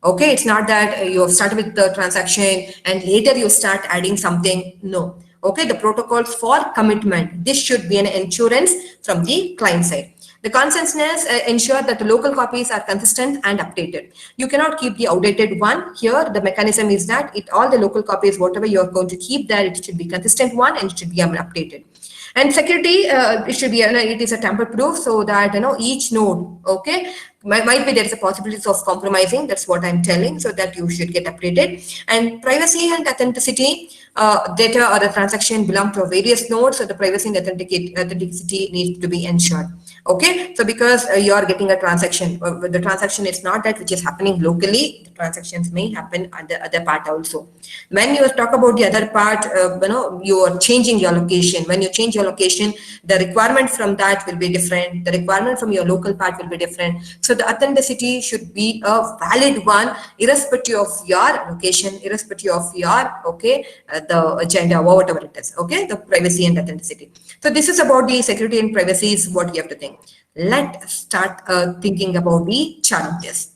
Okay, it's not that you have started with the transaction and later you start adding something. No. Okay, the protocols for commitment, this should be an insurance from the client side. The consensus ensure that the local copies are consistent and updated. You cannot keep the outdated one. Here, the mechanism is that all the local copies, whatever you are going to keep there, it should be consistent one and it should be updated. And security, it should be, it is a tamper proof, so that each node, okay, might be there is a possibility of compromising. That's what I'm telling, so that you should get updated. And privacy and authenticity, data or the transaction belong to various nodes, so the privacy and authenticity needs to be ensured. Okay, so because you are getting a transaction, the transaction is not that which is happening locally, the transactions may happen at the other part also. When you talk about the other part, you are changing your location. When you change your location, the requirement from that will be different. The requirement from your local part will be different. So the authenticity should be a valid one, irrespective of your location, irrespective of your, okay, the agenda or whatever it is. Okay, the privacy and authenticity. So this is about the security and privacy is what you have to think. Let's start thinking about the challenges.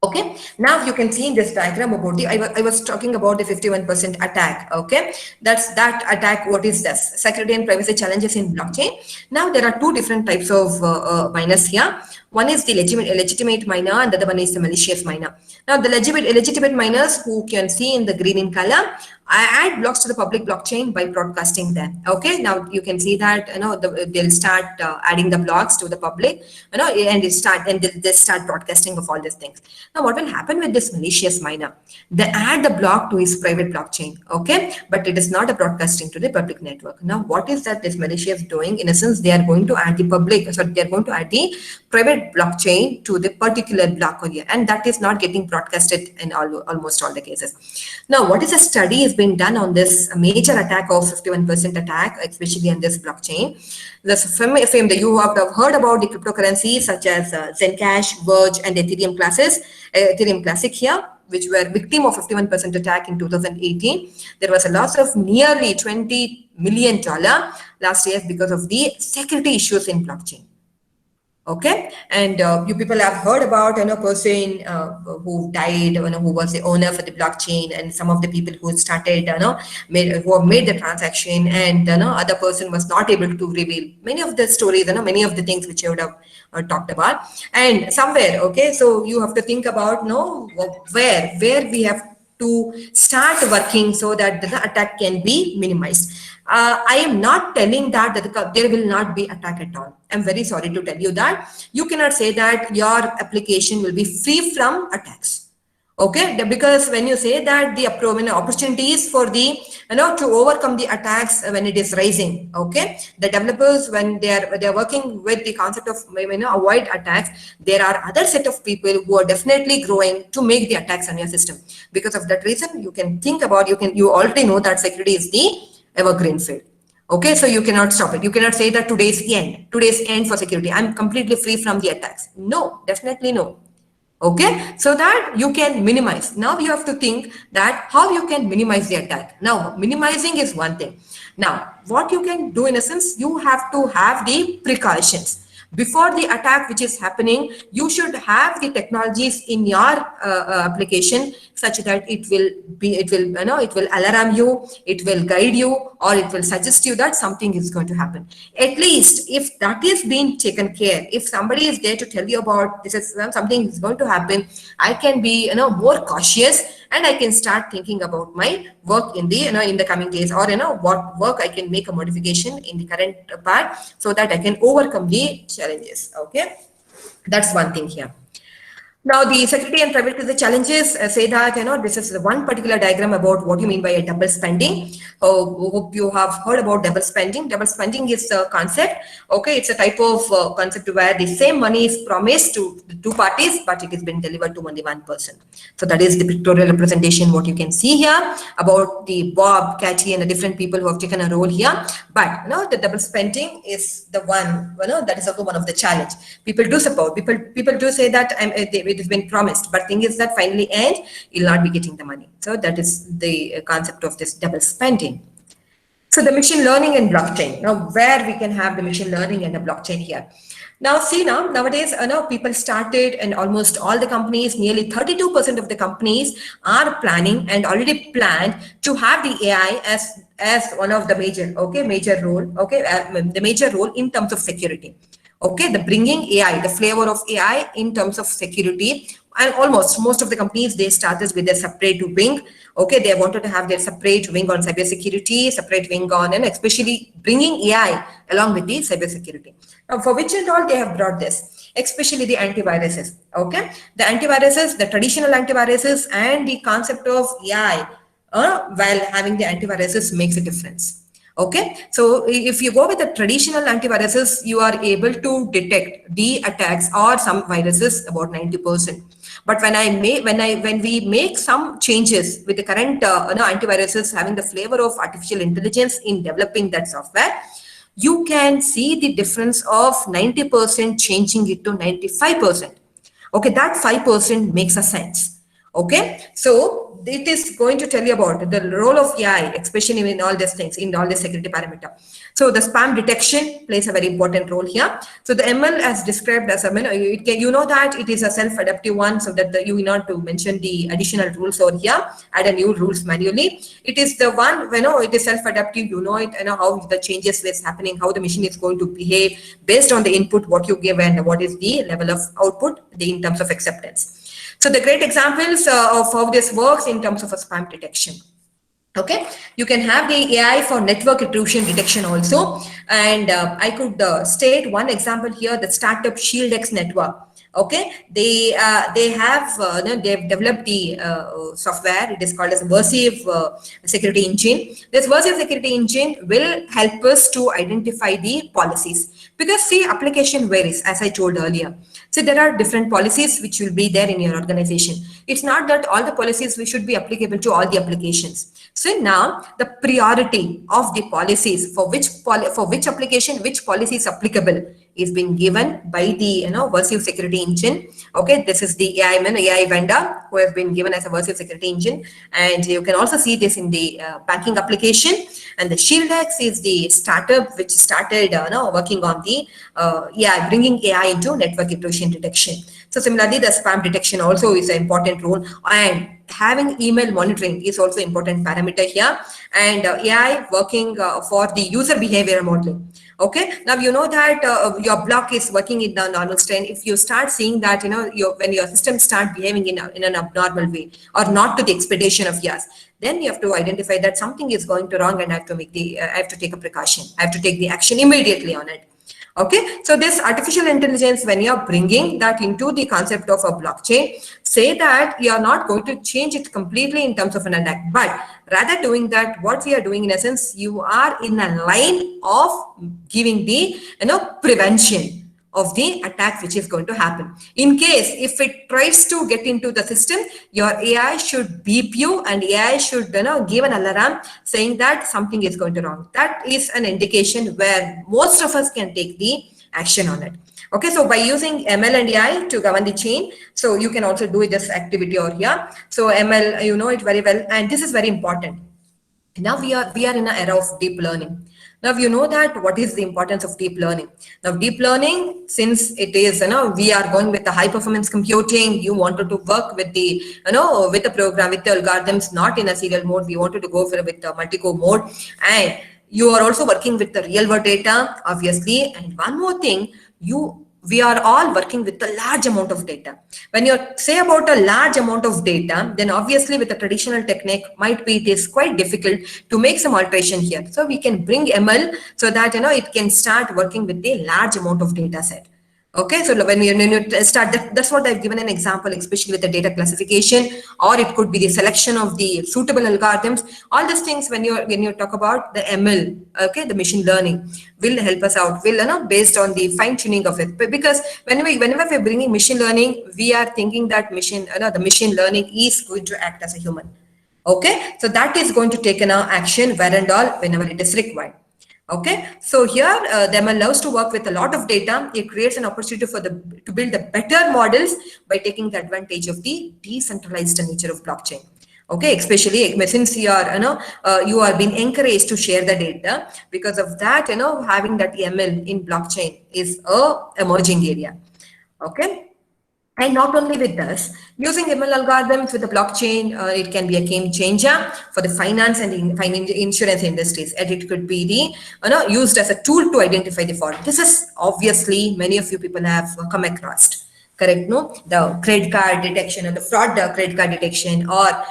Okay, now you can see in this diagram about the, I was talking about the 51% attack. Okay, that's that attack. What is this? Security and privacy challenges in blockchain. Now there are two different types of miners here. One is the legitimate miner and the other one is the malicious miner. Now the legitimate miners, who can see in the green in color, I add blocks to the public blockchain by broadcasting them. Okay, now you can see that they'll start adding the blocks to the public, and they start broadcasting of all these things. Now what will happen with this malicious miner? They add the block to his private blockchain, okay, but it is not a broadcasting to the public network. Now what is that this malicious doing? In a sense, they are going to add the public, so they are going to add the private blockchain to the particular block area, and that is not getting broadcasted in almost all the cases. Now what is a study has been done on this major attack of 51% attack, especially on this blockchain. You have heard about the cryptocurrencies such as Zencash, Verge, and Ethereum Classic here, which were victim of 51% attack in 2018. There was a loss of nearly $20 million last year because of the security issues in blockchain. Okay, and you people have heard about a person who died, who was the owner for the blockchain, and some of the people who started, who have made the transaction, and other person was not able to reveal many of the stories, many of the things which I would have talked about. And somewhere, okay, so you have to think about where we have to start working so that the attack can be minimized. I am not telling that there will not be attack at all. I'm very sorry to tell you that. You cannot say that your application will be free from attacks. Okay, because when you say that the opportunities for the to overcome the attacks when it is rising, okay, the developers, when they are working with the concept of avoid attacks, there are other set of people who are definitely growing to make the attacks on your system. Because of that reason, you can think about, you already know that security is the evergreen field. Okay, so you cannot stop it. You cannot say that today's end for security. I'm completely free from the attacks. No, definitely no. Okay, so that you can minimize. Now you have to think that how you can minimize the attack. Now minimizing is one thing. Now what you can do, in a sense, you have to have the precautions. Before the attack which is happening, you should have the technologies in your application such that it will alarm you, it will guide you, or it will suggest you that something is going to happen. At least if that is being taken care, if somebody is there to tell you about this is something is going to happen, I can be more cautious, and I can start thinking about my work in the in the coming days, or what work I can make a modification in the current part so that I can overcome the challenges. Okay, that's one thing here. Now, the security and privacy challenges say that, this is one particular diagram about what you mean by a double spending. Hope you have heard about double spending. Double spending is a concept. Okay, it's a type of concept where the same money is promised to the two parties, but it has been delivered to only one person. So that is the pictorial representation, what you can see here about the Bob, Cathy, and the different people who have taken a role here. But the double spending is the one, that is also one of the challenge. People do support. People do say that it has been promised, but thing is that finally you'll not be getting the money. So that is the concept of this double spending. So the machine learning and blockchain. Now, where we can have the machine learning and the blockchain here. Now, see nowadays, now people started, and almost all the companies, nearly 32% of the companies are planning and already planned to have the AI as one of the major role, the major role in terms of security. Okay, the bringing AI, the flavor of AI in terms of security, and almost most of the companies, they started with a separate wing. Okay, they wanted to have their separate wing on cybersecurity, separate wing on, and especially bringing AI along with the cybersecurity. Now, for which and all they have brought this, especially the antiviruses. Okay, the antiviruses, the traditional antiviruses, and the concept of AI while having the antiviruses makes a difference. Okay, so if you go with the traditional antiviruses, you are able to detect the attacks or some viruses about 90%. But when we make some changes with the current antiviruses having the flavor of artificial intelligence in developing that software, you can see the difference of 90% changing it to 95%. Okay, that 5% makes a sense. Okay, so it is going to tell you about the role of AI, especially in all these things, in all the security parameter. So the spam detection plays a very important role here. So the ML as described as you know that it is a self-adaptive one, so that you will not to mention the additional rules over here, add a new rules manually. It is the one, it is self-adaptive, it, how the changes is happening, how the machine is going to behave based on the input, what you give and what is the level of output in terms of acceptance. So the great examples of how this works in terms of a spam detection. Okay, you can have the AI for network intrusion detection also. And I could state one example here, the startup ShieldX network. Okay, they've developed the software. It is called as a Versive security engine. This Versive security engine will help us to identify the policies, because see, application varies, as I told earlier. So there are different policies which will be there in your organization. It's not that all the policies should be applicable to all the applications. So now the priority of the policies for which application, which policy is applicable is being given by the Versive security engine. Okay, this is the AI vendor who has been given as a Versive security engine, and you can also see this in the banking application. And the ShieldX is the startup which started working on the bringing AI into network intrusion detection. So similarly, the spam detection also is an important role, and having email monitoring is also important parameter here, and AI working for the user behavior modeling. Okay, now you know that your block is working in the normal strain. If you start seeing that when your system start behaving in an abnormal way or not to the expectation of yours, then you have to identify that something is going to wrong, and I have to take a precaution. I have to take the action immediately on it. Okay, so this artificial intelligence, when you're bringing that into the concept of a blockchain, say that you're not going to change it completely in terms of an attack, but rather doing that, what we are doing in essence, you are in a line of giving the prevention of the attack which is going to happen. In case if it tries to get into the system, your AI should beep you, and AI should give an alarm saying that something is going to wrong. That is an indication where most of us can take the action on it. Okay, so by using ML and AI to govern the chain, so you can also do this activity over here. So ML, you know it very well, and this is very important. Now we are in an era of deep learning. Now you know that what is the importance of deep learning. Now deep learning, since it is we are going with the high performance computing, you wanted to work with the with the program, with the algorithms, not in a serial mode. We wanted to go for with the multi-core mode, and you are also working with the real world data, obviously. And one more thing, we are all working with a large amount of data. When you say about a large amount of data, then obviously with the traditional technique it is quite difficult to make some alteration here. So we can bring ML so that it can start working with a large amount of data set. Okay, so when you start, that's what I've given an example, especially with the data classification, or it could be the selection of the suitable algorithms. All these things, when you talk about the ML, okay, the machine learning will help us out, based on the fine tuning of it. Because whenever we're bringing machine learning, we are thinking that the machine learning is going to act as a human. Okay, so that is going to take an action where and all whenever it is required. Okay, so here the ML loves to work with a lot of data. It creates an opportunity to build the better models by taking the advantage of the decentralized nature of blockchain. Okay, especially since you are, you are being encouraged to share the data. Because of that, having that ML in blockchain is a emerging area. Okay. And not only with this, using ML algorithms with the blockchain, it can be a game changer for the finance and insurance industries. And it could be used as a tool to identify the fraud. This is obviously many of you people have come across. Correct? No, the credit card detection or the fraud credit card detection, or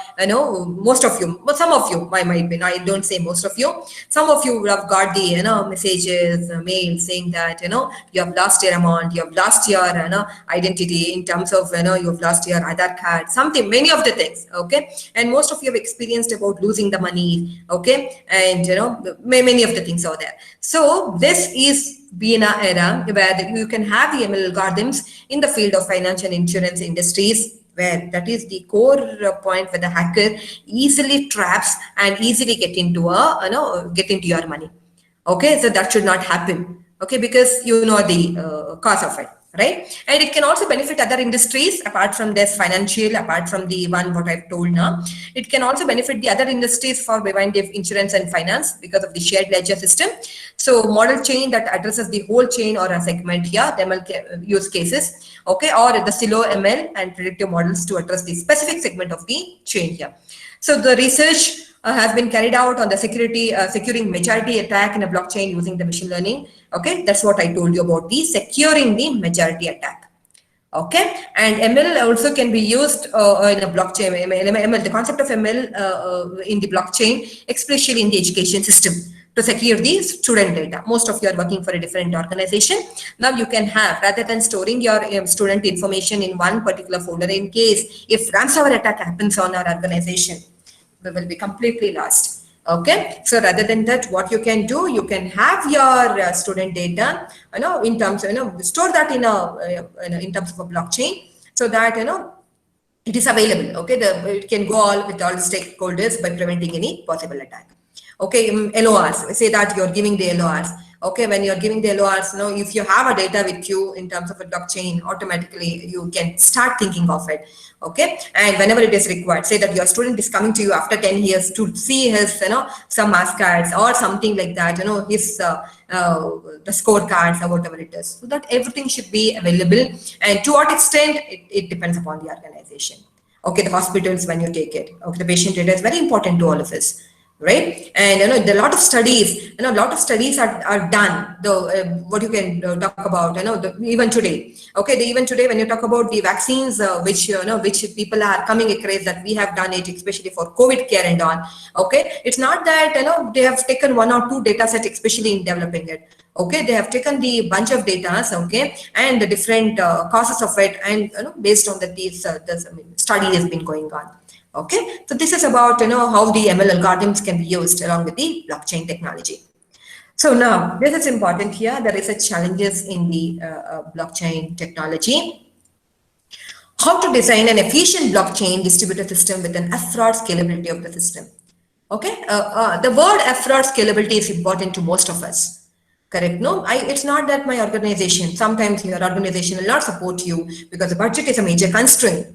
most of you, but some of you, might be. I don't say most of you. Some of you would have got the messages, mails saying that you have lost your amount, you have lost your identity in terms of you have lost your Aadhaar card, something, many of the things. Okay, and most of you have experienced about losing the money. Okay, and many of the things are there. So this is be in an era where you can have the ML algorithms in the field of finance and insurance industries, where that is the core point where the hacker easily traps and easily get into your money. Okay, so that should not happen. Okay, because you know the cause of it, right? And it can also benefit other industries apart from this financial, apart from the one what I've told now. It can also benefit the other industries for preventive insurance and finance because of the shared ledger system. So model chain that addresses the whole chain or a segment here, the ML use cases, okay, or the silo ML and predictive models to address the specific segment of the chain here. So the research has been carried out on the securing majority attack in a blockchain using the machine learning. Okay, that's what I told you about the securing the majority attack. Okay, and ML also can be used in a blockchain. ML, the concept of ML in the blockchain, especially in the education system, to secure the student data. Most of you are working for a different organization. Now you can have, rather than storing your student information in one particular folder, in case if ransomware attack happens on our organization, we will be completely lost. Okay, so rather than that, what you can do, you can have your student data, in terms of, store that in terms of a blockchain, so that it is available. Okay, it can go all with all the stakeholders by preventing any possible attack. Okay, LORs, say that you're giving the LORs. Okay, when you're giving the LORs, if you have a data with you in terms of a blockchain, automatically you can start thinking of it. Okay, and whenever it is required, say that your student is coming to you after 10 years to see his some mask cards or something like that, his the scorecards or whatever it is, so that everything should be available. And to what extent, it depends upon the organization. Okay, the hospitals, when you take it, okay, the patient data is very important to all of us, right? And there are a lot of studies, a lot of studies are done. What you can talk about, even today. Okay, even today, when you talk about the vaccines, which people are coming across, that we have done it, especially for COVID care and on. Okay, it's not that they have taken one or two data sets, especially in developing it. Okay, they have taken the bunch of data, okay, and the different causes of it, and based on that, this study has been going on. Okay, so this is about how the ML algorithms can be used along with the blockchain technology. So now this is important here. There is a challenges in the blockchain technology. How to design an efficient blockchain distributed system with an FROD scalability of the system. Okay, the word FROD scalability is important to most of us. Correct? No, it's not that my organization, sometimes your organization will not support you because the budget is a major constraint.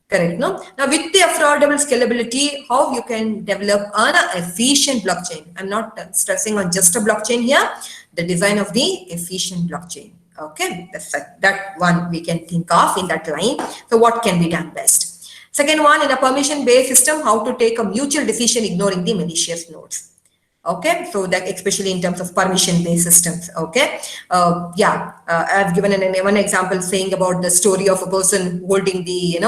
Correct? No. Now, with the affordable scalability, how you can develop an efficient blockchain. I'm not stressing on just a blockchain here. The design of the efficient blockchain. Okay, that one we can think of in that line. So, what can be done best? Second one, in a permission-based system, how to take a mutual decision ignoring the malicious nodes. Okay, so that especially in terms of permission-based systems. Okay, I've given one example saying about the story of a person holding the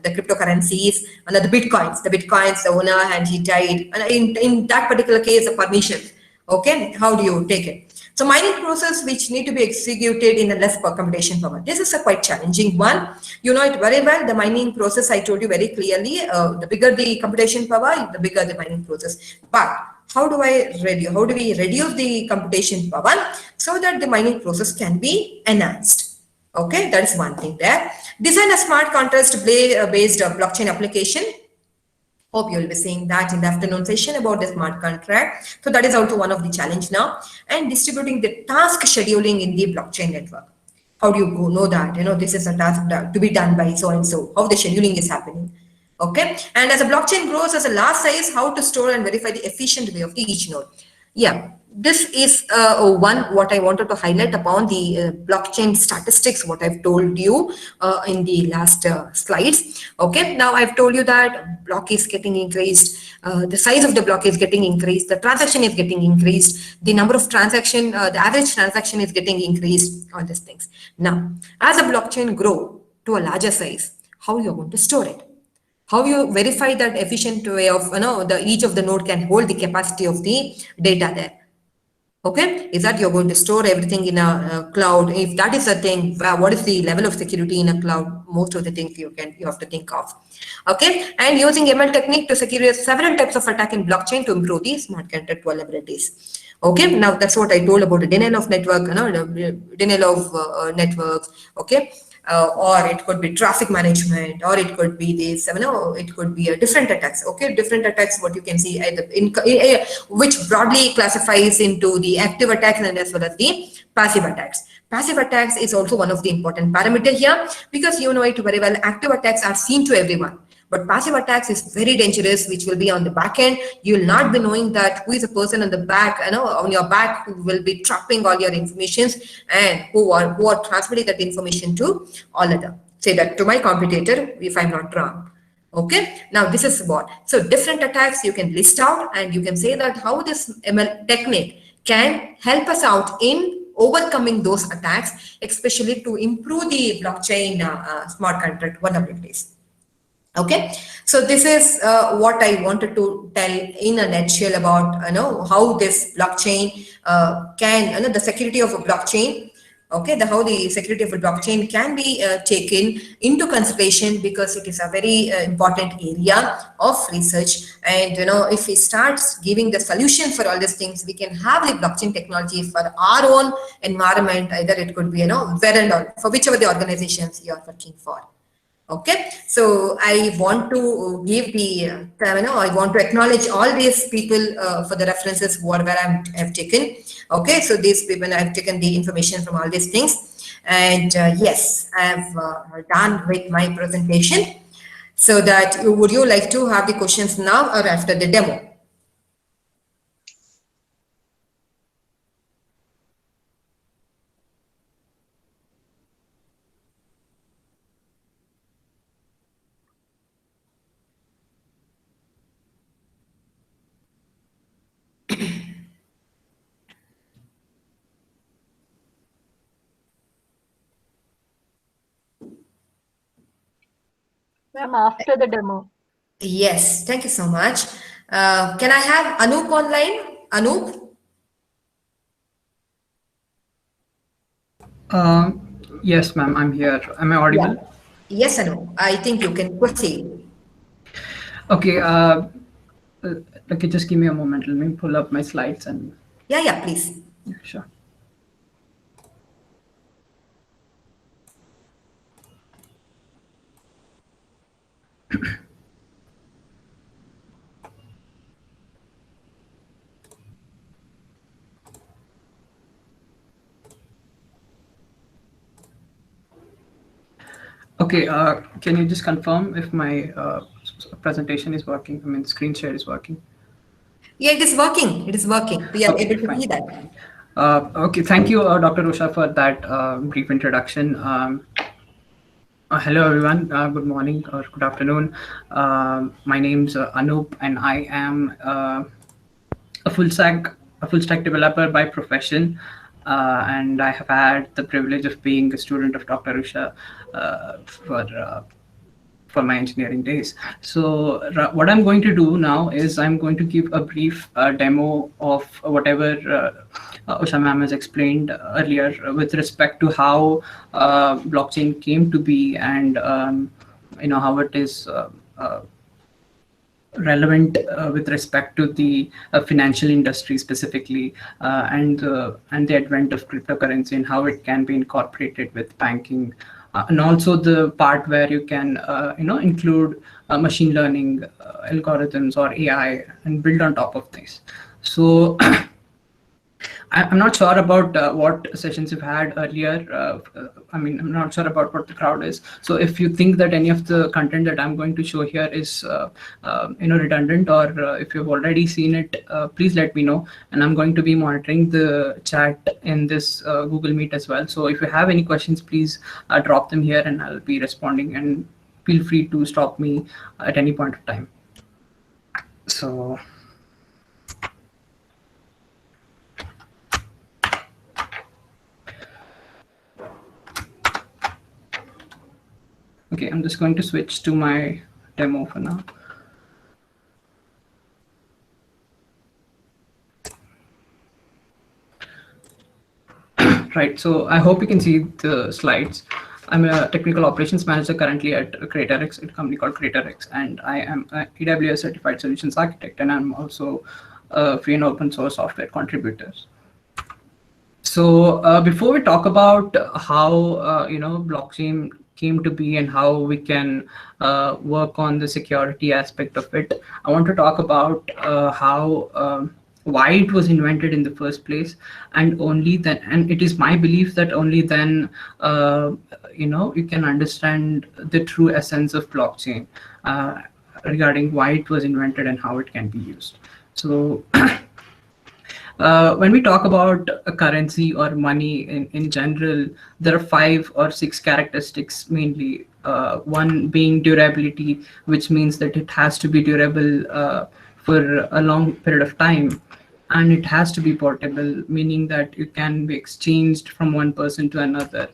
the cryptocurrencies and the bitcoins. The owner, and he died. And in that particular case, the permission. Okay, how do you take it? So mining process which need to be executed in a less computation power. This is a quite challenging one. You know it very well. The mining process, I told you very clearly, the bigger the computation power, the bigger the mining process. But how do we reduce the computation power so that the mining process can be enhanced? Okay, that is one thing there. Design a smart contract based blockchain application. Hope you will be seeing that in the afternoon session about the smart contract. So that is also one of the challenge now. And distributing the task scheduling in the blockchain network. How do you know that? This is a task to be done by so and so. How the scheduling is happening. Okay, and as a blockchain grows as a large size, how to store and verify the efficient way of the each node. Yeah, this is one what I wanted to highlight upon the blockchain statistics, what I've told you in the last slides. Okay, now I've told you that block is getting increased, the size of the block is getting increased, the transaction is getting increased, the number of transaction, the average transaction is getting increased, all these things. Now, as a blockchain grow to a larger size, how you're going to store it? How you verify that efficient way of, the each of the node can hold the capacity of the data there? Okay, is that you're going to store everything in a cloud? If that is the thing, what is the level of security in a cloud? Most of the things you have to think of. Okay, and using ML technique to secure several types of attack in blockchain to improve the smart contract vulnerabilities. Okay, now that's what I told about the denial of network, denial of networks. Okay, or it could be traffic management, or it could be this, it could be a different attacks. Okay, different attacks, what you can see either which broadly classifies into the active attacks and as well as the passive attacks. Passive attacks is also one of the important parameter here, because you know it very well, active attacks are seen to everyone. But passive attacks is very dangerous, which will be on the back end. You will not be knowing that who is a person on the back, on your back, who will be trapping all your informations and who are transmitting that information to all other. Say that to my competitor, if I'm not wrong. Okay, now this is what. So different attacks you can list out, and you can say that how this ML technique can help us out in overcoming those attacks, especially to improve the blockchain smart contract vulnerabilities. Okay, so this is what I wanted to tell in a nutshell about how this blockchain can the security of a blockchain. Okay, how the security of a blockchain can be taken into consideration, because it is a very important area of research. And if we start giving the solution for all these things, we can have the blockchain technology for our own environment. Either it could be where and all, for whichever the organizations you are working for. Okay, so I want to give the, I want to acknowledge all these people for the references where I've taken. Okay, so these people, I've taken the information from all these things. And yes, I've done with my presentation. So that, would you like to have the questions now or after the demo? Ma'am, after the demo. Yes, thank you so much. Can I have Anup online? Anup? Yes, ma'am, I'm here. Am I audible? Yeah. Yes, Anup. I think you can proceed. Okay. Okay, just give me a moment. Let me pull up my slides and. Yeah, please. Yeah, sure. Okay, can you just confirm if my presentation is working? I mean, screen share is working. Yeah, it is working. It is working. We are able to see that. Okay, thank you, Dr. Usha, for that brief introduction. Hello, everyone. Good morning or good afternoon. My name's Anup, and I am a full stack developer by profession. And I have had the privilege of being a student of Dr. Usha for my engineering days. So what I'm going to do now is I'm going to give a brief demo of whatever Usha ma'am has explained earlier with respect to how blockchain came to be, and how it is relevant with respect to the financial industry specifically, and the advent of cryptocurrency and how it can be incorporated with banking, and also the part where you can include machine learning algorithms or AI and build on top of this. So I'm not sure about what sessions you've had earlier. I mean, I'm not sure about what the crowd is. So if you think that any of the content that I'm going to show here is, redundant, or if you've already seen it, please let me know. And I'm going to be monitoring the chat in this Google Meet as well. So if you have any questions, please drop them here, and I'll be responding. And feel free to stop me at any point of time. So. Okay, I'm just going to switch to my demo for now. Right, so I hope you can see the slides. I'm a technical operations manager currently at CreatorX, a company called CreatorX, and I am an AWS certified solutions architect, and I'm also a free and open source software contributor. So before we talk about how blockchain came to be and how we can work on the security aspect of it, I want to talk about why it was invented in the first place, and only then. And it is my belief that only then you can understand the true essence of blockchain regarding why it was invented and how it can be used. So. When we talk about a currency or money in general, there are 5 or 6 characteristics mainly. One being durability, which means that it has to be durable for a long period of time. And it has to be portable, meaning that it can be exchanged from one person to another.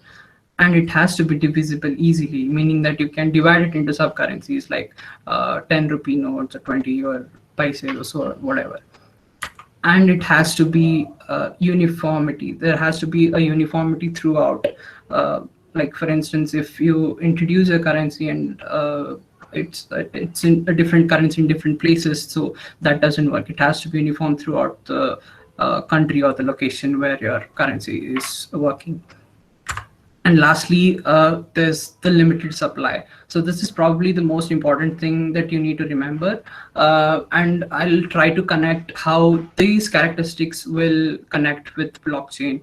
And it has to be divisible easily, meaning that you can divide it into sub currencies like 10 rupee notes or 20 or paise or so, whatever. And it has to be uniformity. There has to be a uniformity throughout. Like for instance, if you introduce a currency and it's in a different currency in different places, so that doesn't work. It has to be uniform throughout the country or the location where your currency is working. And lastly, there's the limited supply. So this is probably the most important thing that you need to remember. And I'll try to connect how these characteristics will connect with blockchain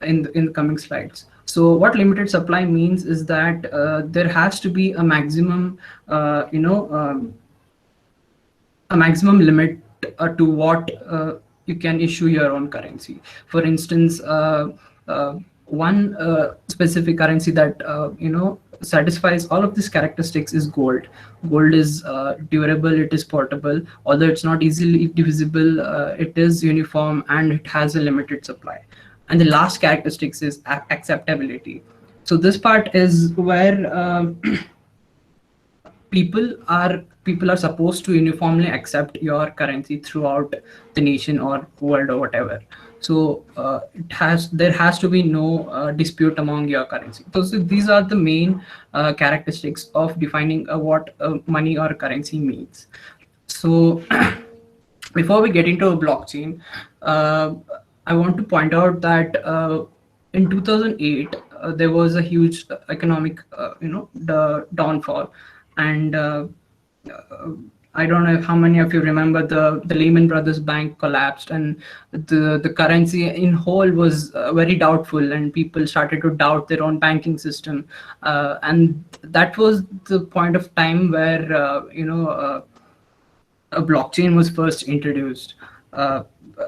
in the coming slides. So what limited supply means is that there has to be a maximum, a maximum limit to what you can issue your own currency. For instance, one specific currency that satisfies all of these characteristics is gold. Gold is durable, it is portable, although it's not easily divisible, it is uniform, and it has a limited supply. And the last characteristics is acceptability. So this part is where people are supposed to uniformly accept your currency throughout the nation or world or whatever. So there has to be no dispute among your currency. So these are the main characteristics of defining what money or currency means. So before we get into a blockchain, I want to point out that in 2008 there was a huge economic downfall, and I don't know how many of you remember the Lehman Brothers bank collapsed, and the currency in whole was very doubtful, and people started to doubt their own banking system, and that was the point of time where a blockchain was first introduced.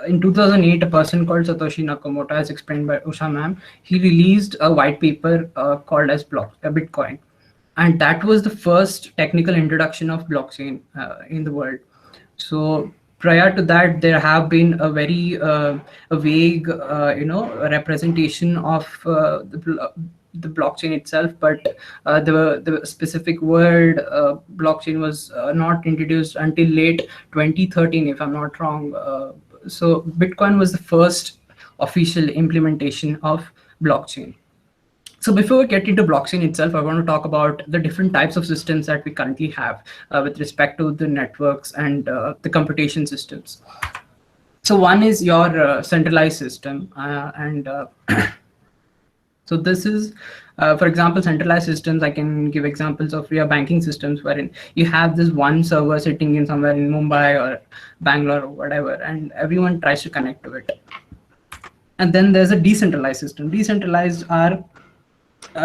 In 2008, a person called Satoshi Nakamoto, as explained by Usha ma'am, he released a white paper called as Bitcoin. And that was the first technical introduction of blockchain in the world. So prior to that, there have been a very vague, representation of the blockchain itself, but the specific word blockchain was not introduced until late 2013, if I'm not wrong. So Bitcoin was the first official implementation of blockchain. So before we get into blockchain itself, I want to talk about the different types of systems that we currently have with respect to the networks and the computation systems. So one is your centralized system, and So this is, for example, centralized systems. I can give examples of your banking systems wherein you have this one server sitting in somewhere in Mumbai or Bangalore or whatever, and everyone tries to connect to it. And then there's a decentralized system. Decentralized are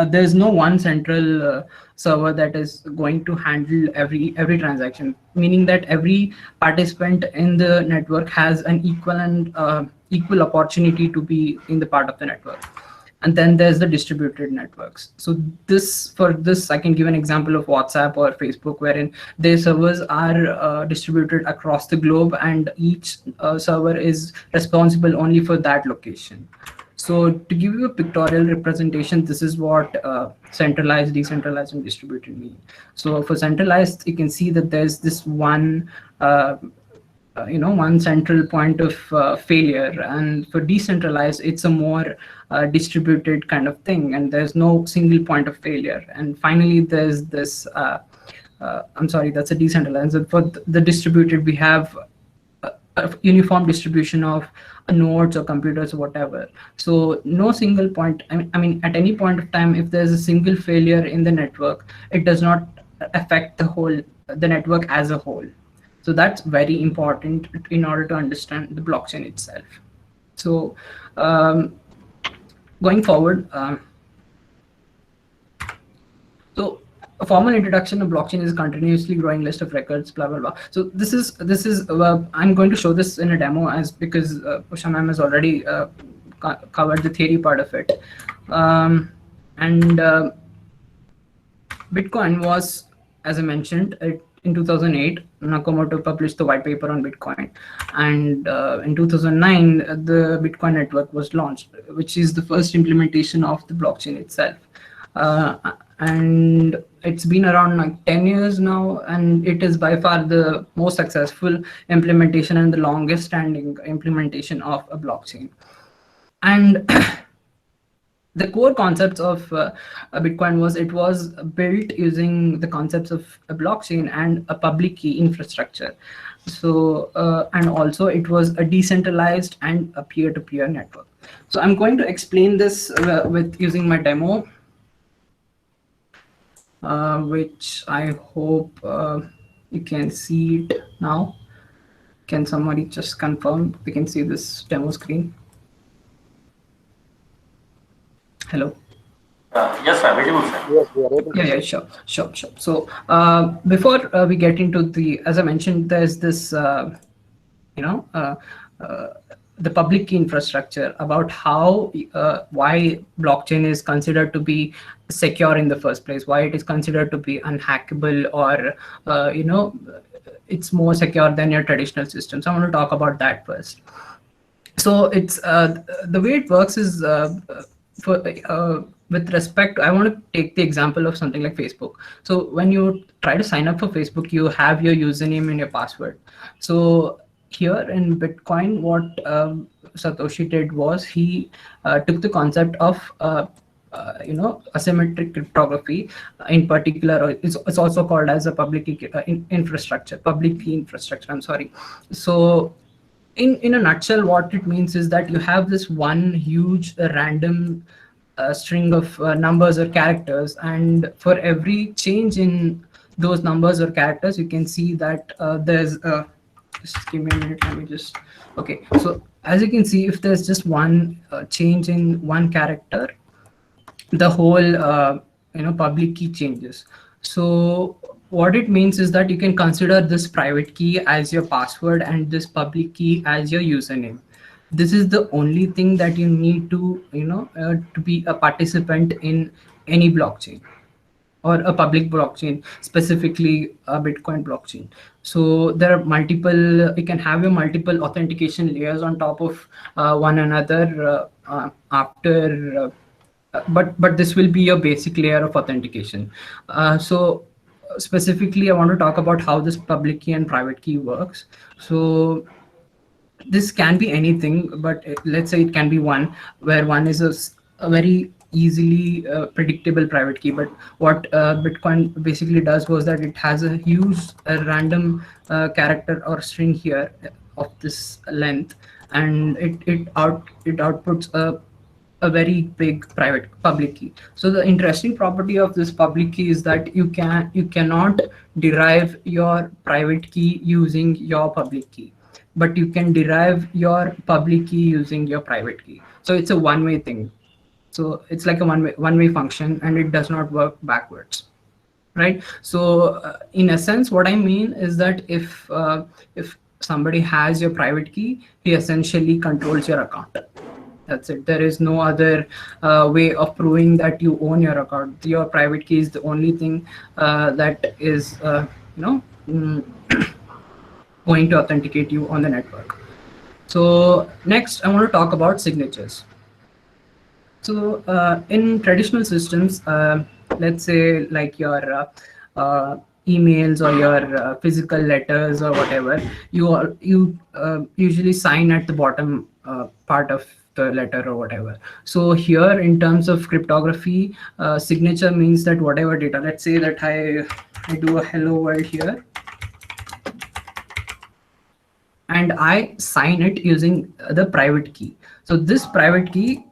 there's no one central server that is going to handle every transaction, meaning that every participant in the network has an equal opportunity to be in the part of the network. And then there's the distributed networks. So for this I can give an example of WhatsApp or Facebook, wherein their servers are distributed across the globe, and each server is responsible only for that location. So to give you a pictorial representation, this is what centralized, decentralized, and distributed mean. So for centralized, you can see that there's this one one central point of failure, and for decentralized it's a more distributed kind of thing, and there's no single point of failure. And finally there's this I'm sorry, that's a decentralized. And for the distributed, we have a uniform distribution of nodes or computers or whatever. So no single point, I mean at any point of time, if there's a single failure in the network, it does not affect the network as a whole. So that's very important in order to understand the blockchain itself. So going forward, so a formal introduction of blockchain is a continuously growing list of records, blah blah blah. So this is I'm going to show this in a demo because Usha ma'am has already covered the theory part of it. Bitcoin was, as I mentioned, in 2008, Nakamoto published the white paper on Bitcoin, and in 2009, the Bitcoin network was launched, which is the first implementation of the blockchain itself. And it's been around like 10 years now, and it is by far the most successful implementation and the longest standing implementation of a blockchain. And the core concepts of Bitcoin was built using the concepts of a blockchain and a public key infrastructure. So and also it was a decentralized and a peer-to-peer network. So I'm going to explain this with using my demo, which I hope you can see it now. Can somebody just confirm we can see this demo screen? Hello. Yes, sir. Visible, sir. Yes, we are able to. Yeah, sure. So before we get into as I mentioned, there's this, the public key infrastructure about how, why blockchain is considered to be secure in the first place, why it is considered to be unhackable, or, it's more secure than your traditional system. So I want to talk about that first. So it's the way it works is with respect, I want to take the example of something like Facebook. So when you try to sign up for Facebook, you have your username and your password. So here in Bitcoin, what Satoshi did was he took the concept of asymmetric cryptography in particular, or it's also called as a public key infrastructure. I'm sorry. So in a nutshell, what it means is that you have this one huge random string of numbers or characters, and for every change in those numbers or characters, you can see that there's just give me a minute, let me just, okay. So as you can see, if there's just one change in one character, the whole public key changes. So what it means is that you can consider this private key as your password and this public key as your username. This is the only thing that you need to to be a participant in any blockchain or a public blockchain, specifically a Bitcoin blockchain. So there are multiple, you can have your multiple authentication layers on top of one another after but this will be your basic layer of authentication. So specifically, I want to talk about how this public key and private key works. So this can be anything, but let's say it can be one, where one is a very easily predictable private key. But what Bitcoin basically does was that it has a huge random character or string here of this length, and it outputs a a very big private public key. So the interesting property of this public key is that you cannot derive your private key using your public key, but you can derive your public key using your private key. So it's a one-way thing. So it's like a one-way function, and it does not work backwards, right? So in essence, what I mean is that if somebody has your private key, he essentially controls your account. That's it. There is no other way of proving that you own your account. Your private key is the only thing that is going to authenticate you on the network. So next, I want to talk about signatures. So in traditional systems, let's say like your emails or your physical letters or whatever, you usually sign at the bottom part of the letter or whatever. So here, in terms of cryptography, signature means that whatever data, let's say that I do a hello world here, and I sign it using the private key. So this private key,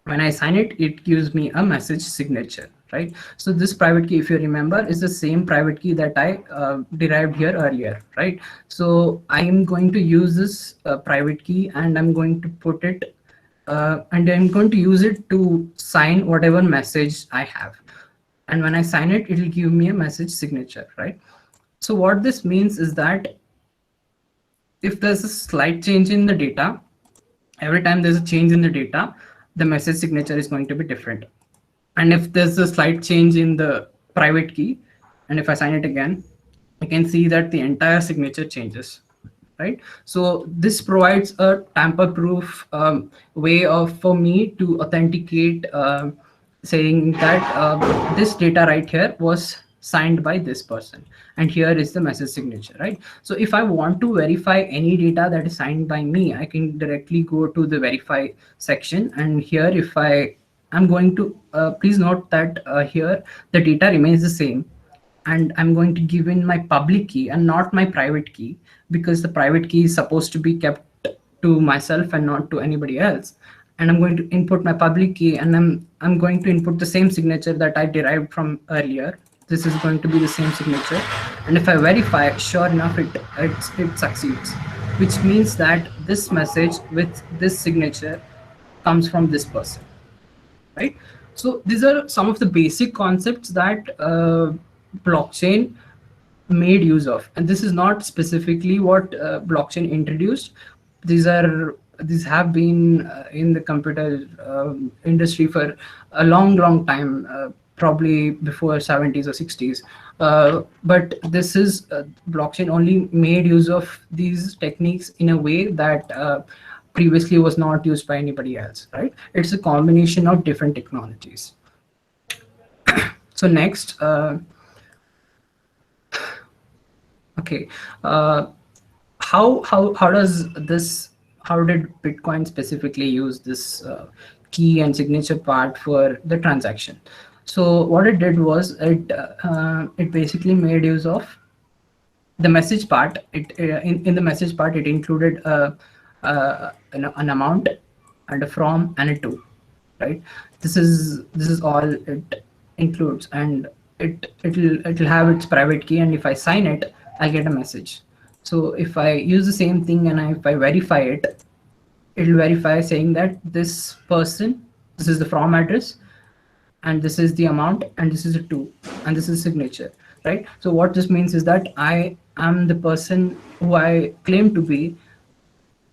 when I sign it, it gives me a message signature, right? So this private key, if you remember, is the same private key that I derived here earlier, right? So I am going to use this private key, and I'm going to put it, and I'm going to use it to sign whatever message I have. And when I sign it, it will give me a message signature, right? So what this means is that if there's a slight change in the data, every time there's a change in the data, the message signature is going to be different. And if there's a slight change in the private key, and if I sign it again, I can see that the entire signature changes, right? So this provides a tamper-proof way for me to authenticate, saying that this data right here was signed by this person, and here is the message signature, right? So if I want to verify any data that is signed by me, I can directly go to the verify section, and here if I'm going to please note that here the data remains the same, and I'm going to give in my public key and not my private key, because the private key is supposed to be kept to myself and not to anybody else. And I'm going to input my public key, and I'm going to input the same signature that I derived from earlier. This is going to be the same signature, and if I verify, sure enough, it succeeds, which means that this message with this signature comes from this person, right? So these are some of the basic concepts that blockchain made use of, and this is not specifically what blockchain introduced. These have been in the computer industry for a long time, probably before 70s or 60s, but this is blockchain only made use of these techniques in a way that previously was not used by anybody else, right? It's a combination of different technologies. So next, okay, how did Bitcoin specifically use this key and signature part for the transaction? So what it did was it basically made use of the message part. In the message part, it included an amount and a from and a to, right? This is all it includes, and it'll have its private key, and if I sign it, I'll get a message. So if I use the same thing and if I verify it, it'll verify saying that this person, this is the from address, and this is the amount, and this is a to, and this is signature, right? So what this means is that I am the person who I claim to be.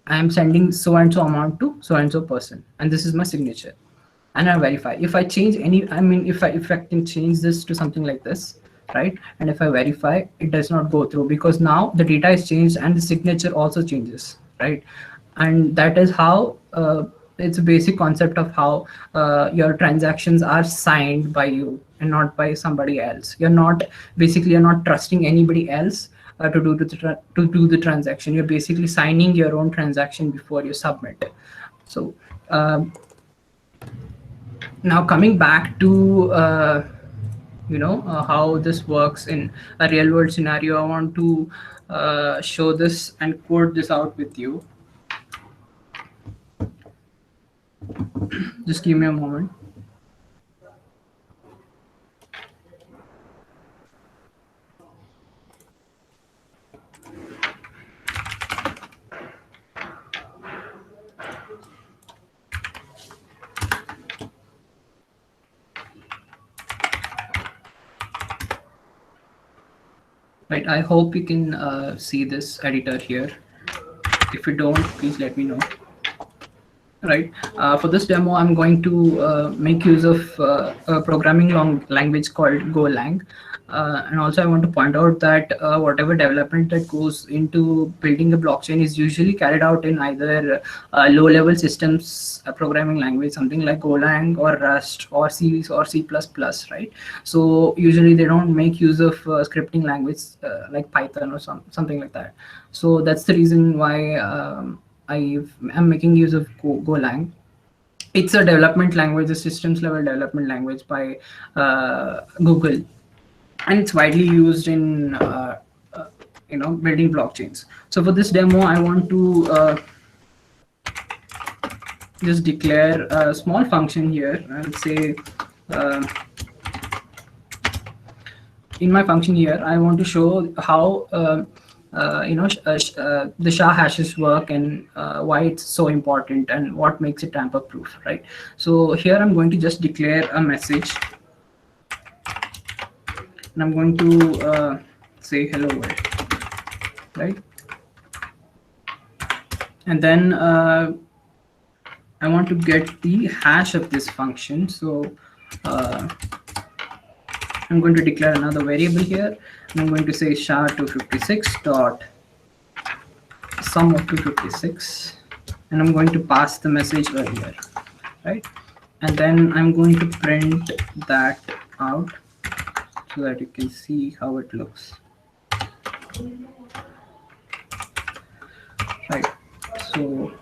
I am sending so and so amount to so and so person, and this is my signature, and I verify. If I change if I can change this to something like this, right? And if I verify, it does not go through, because now the data is changed and the signature also changes, right? And that is how it's a basic concept of how your transactions are signed by you and not by somebody else. You're not trusting anybody else to do the transaction. You're basically signing your own transaction before you submit. So now coming back to how this works in a real world scenario, I want to show this and code this out with you. just give me a moment. Right, I hope you can see this editor here. If you don't, please let me know. Right, for this demo, I'm going to make use of a programming language called Golang. And also I want to point out that whatever development that goes into building a blockchain is usually carried out in either low-level systems programming language, something like Golang or Rust or C or C++, right? So usually they don't make use of scripting language like Python or something like that. So that's the reason why I'm making use of Golang. It's a development language, a systems level development language by Google, and it's widely used in building blockchains. So for this demo, I want to just declare a small function here. I'll say in my function here, I want to show how the SHA hashes work and why it's so important and what makes it tamper proof, right? So here I'm going to just declare a message, and I'm going to say hello world, right? And then I want to get the hash of this function. So I'm going to declare another variable here, and I'm going to say SHA-256 dot sum of 256, and I'm going to pass the message earlier, right? And then I'm going to print that out so that you can see how it looks, right? So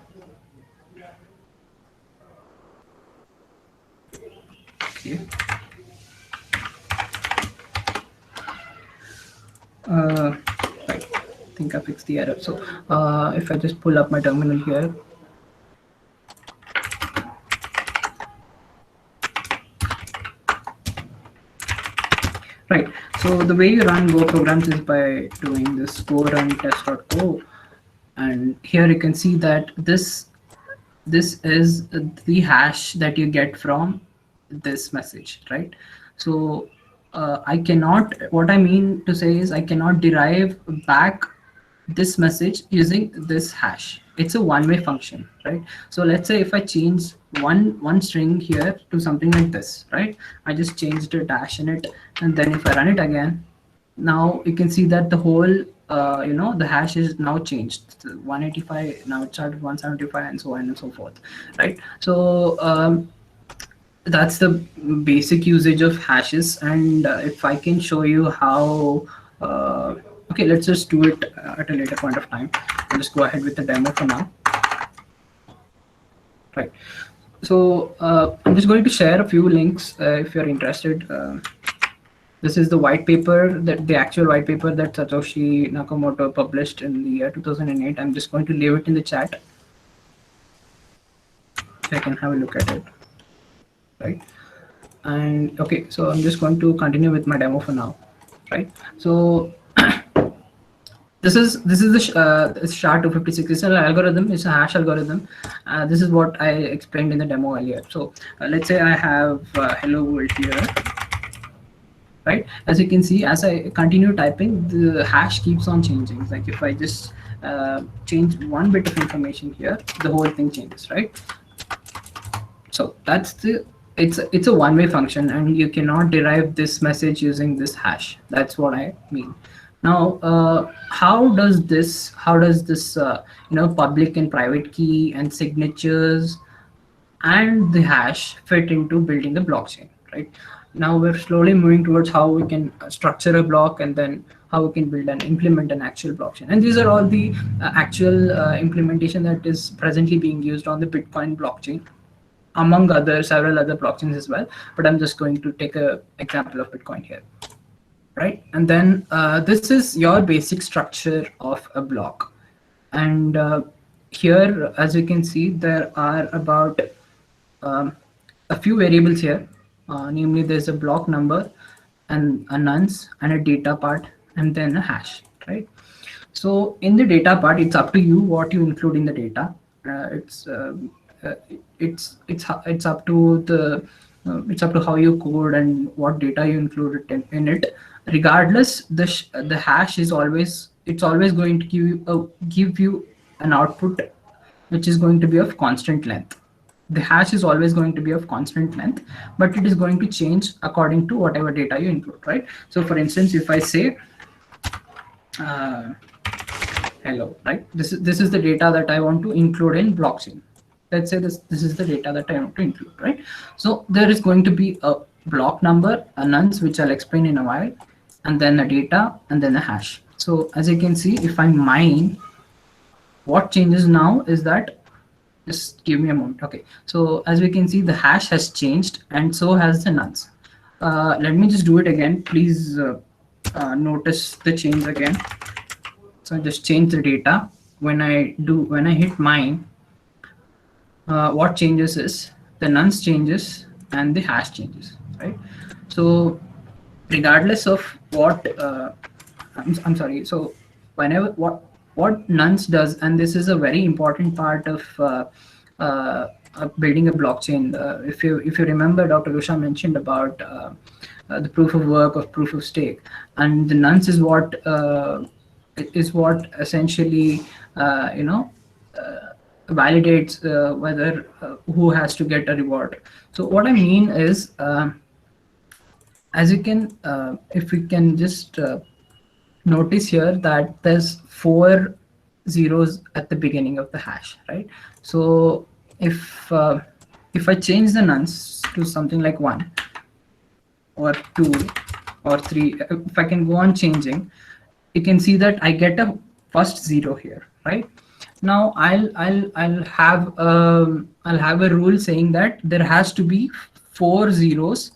okay. Right, I think I fixed the error. So if I just pull up my terminal here, right, so the way you run Go programs is by doing this go run test.go, and here you can see that this is the hash that you get from this message, right? So I cannot, what I mean to say is I cannot derive back this message using this hash. It's a one-way function, right? So let's say if I change one string here to something like this, right? I just changed a dash in it, and then if I run it again, now you can see that the whole the hash is now changed. 185 now it started 175 and so on and so forth, right? So that's the basic usage of hashes. And if I can show you how okay, let's just do it at a later point of time. I'll just go ahead with the demo for now, right? So I'm just going to share a few links if you're interested. This is the white paper, that the actual white paper that Satoshi Nakamoto published in the year 2008. I'm just going to leave it in the chat so I can have a look at it, right? And okay, so I'm just going to continue with my demo for now, right? So this is the SHA-256. It's an algorithm. It's a hash algorithm. This is what I explained in the demo earlier. So let's say I have hello world here, right? As you can see, as I continue typing, the hash keeps on changing. Like if I just change one bit of information here, the whole thing changes, right? So that's the, it's a one-way function, and you cannot derive this message using this hash. That's what I mean. Now, how does this public and private key and signatures and the hash fit into building the blockchain, right? Now we're slowly moving towards how we can structure a block, and then how we can build and implement an actual blockchain. And these are all the actual implementation that is presently being used on the Bitcoin blockchain, among several other blockchains as well. But I'm just going to take an example of Bitcoin here, right? And then this is your basic structure of a block. And here, as you can see, there are about a few variables here. Namely, there's a block number and a nonce and a data part and then a hash, right? So in the data part, it's up to you what you include in the data. Uh, it's up to the it's up to how you code and what data you include in it. Regardless, the hash is always going to give you an output which is going to be of constant length. The hash is always going to be of constant length, but it is going to change according to whatever data you include, right? So for instance, if I say hello, right? This is the data that I want to include in blockchain. Let's say this is the data that I want to include, right? So there is going to be a block number, a nonce, which I'll explain in a while, and then a data, and then a hash. So as you can see, if I mine, what changes now is that, just give me a moment. Okay, so as we can see, the hash has changed and so has the nonce. Let me just do it again. Please notice the change again. So I just change the data. When I hit mine, what changes is the nonce changes and the hash changes, right? So regardless of what I'm sorry, so whenever what nonce does, and this is a very important part of building a blockchain. If you remember, Dr. Usha mentioned about the proof of work of proof of stake, and the nonce is what essentially validates whether who has to get a reward. So what I mean is, as you can, if we can just notice here that there's 4 zeros at the beginning of the hash, right? So if I change the nonce to something like 1 or 2 or 3, if I can go on changing, you can see that I get a first 0 here, right? Now I'll have a rule saying that there has to be 4 zeros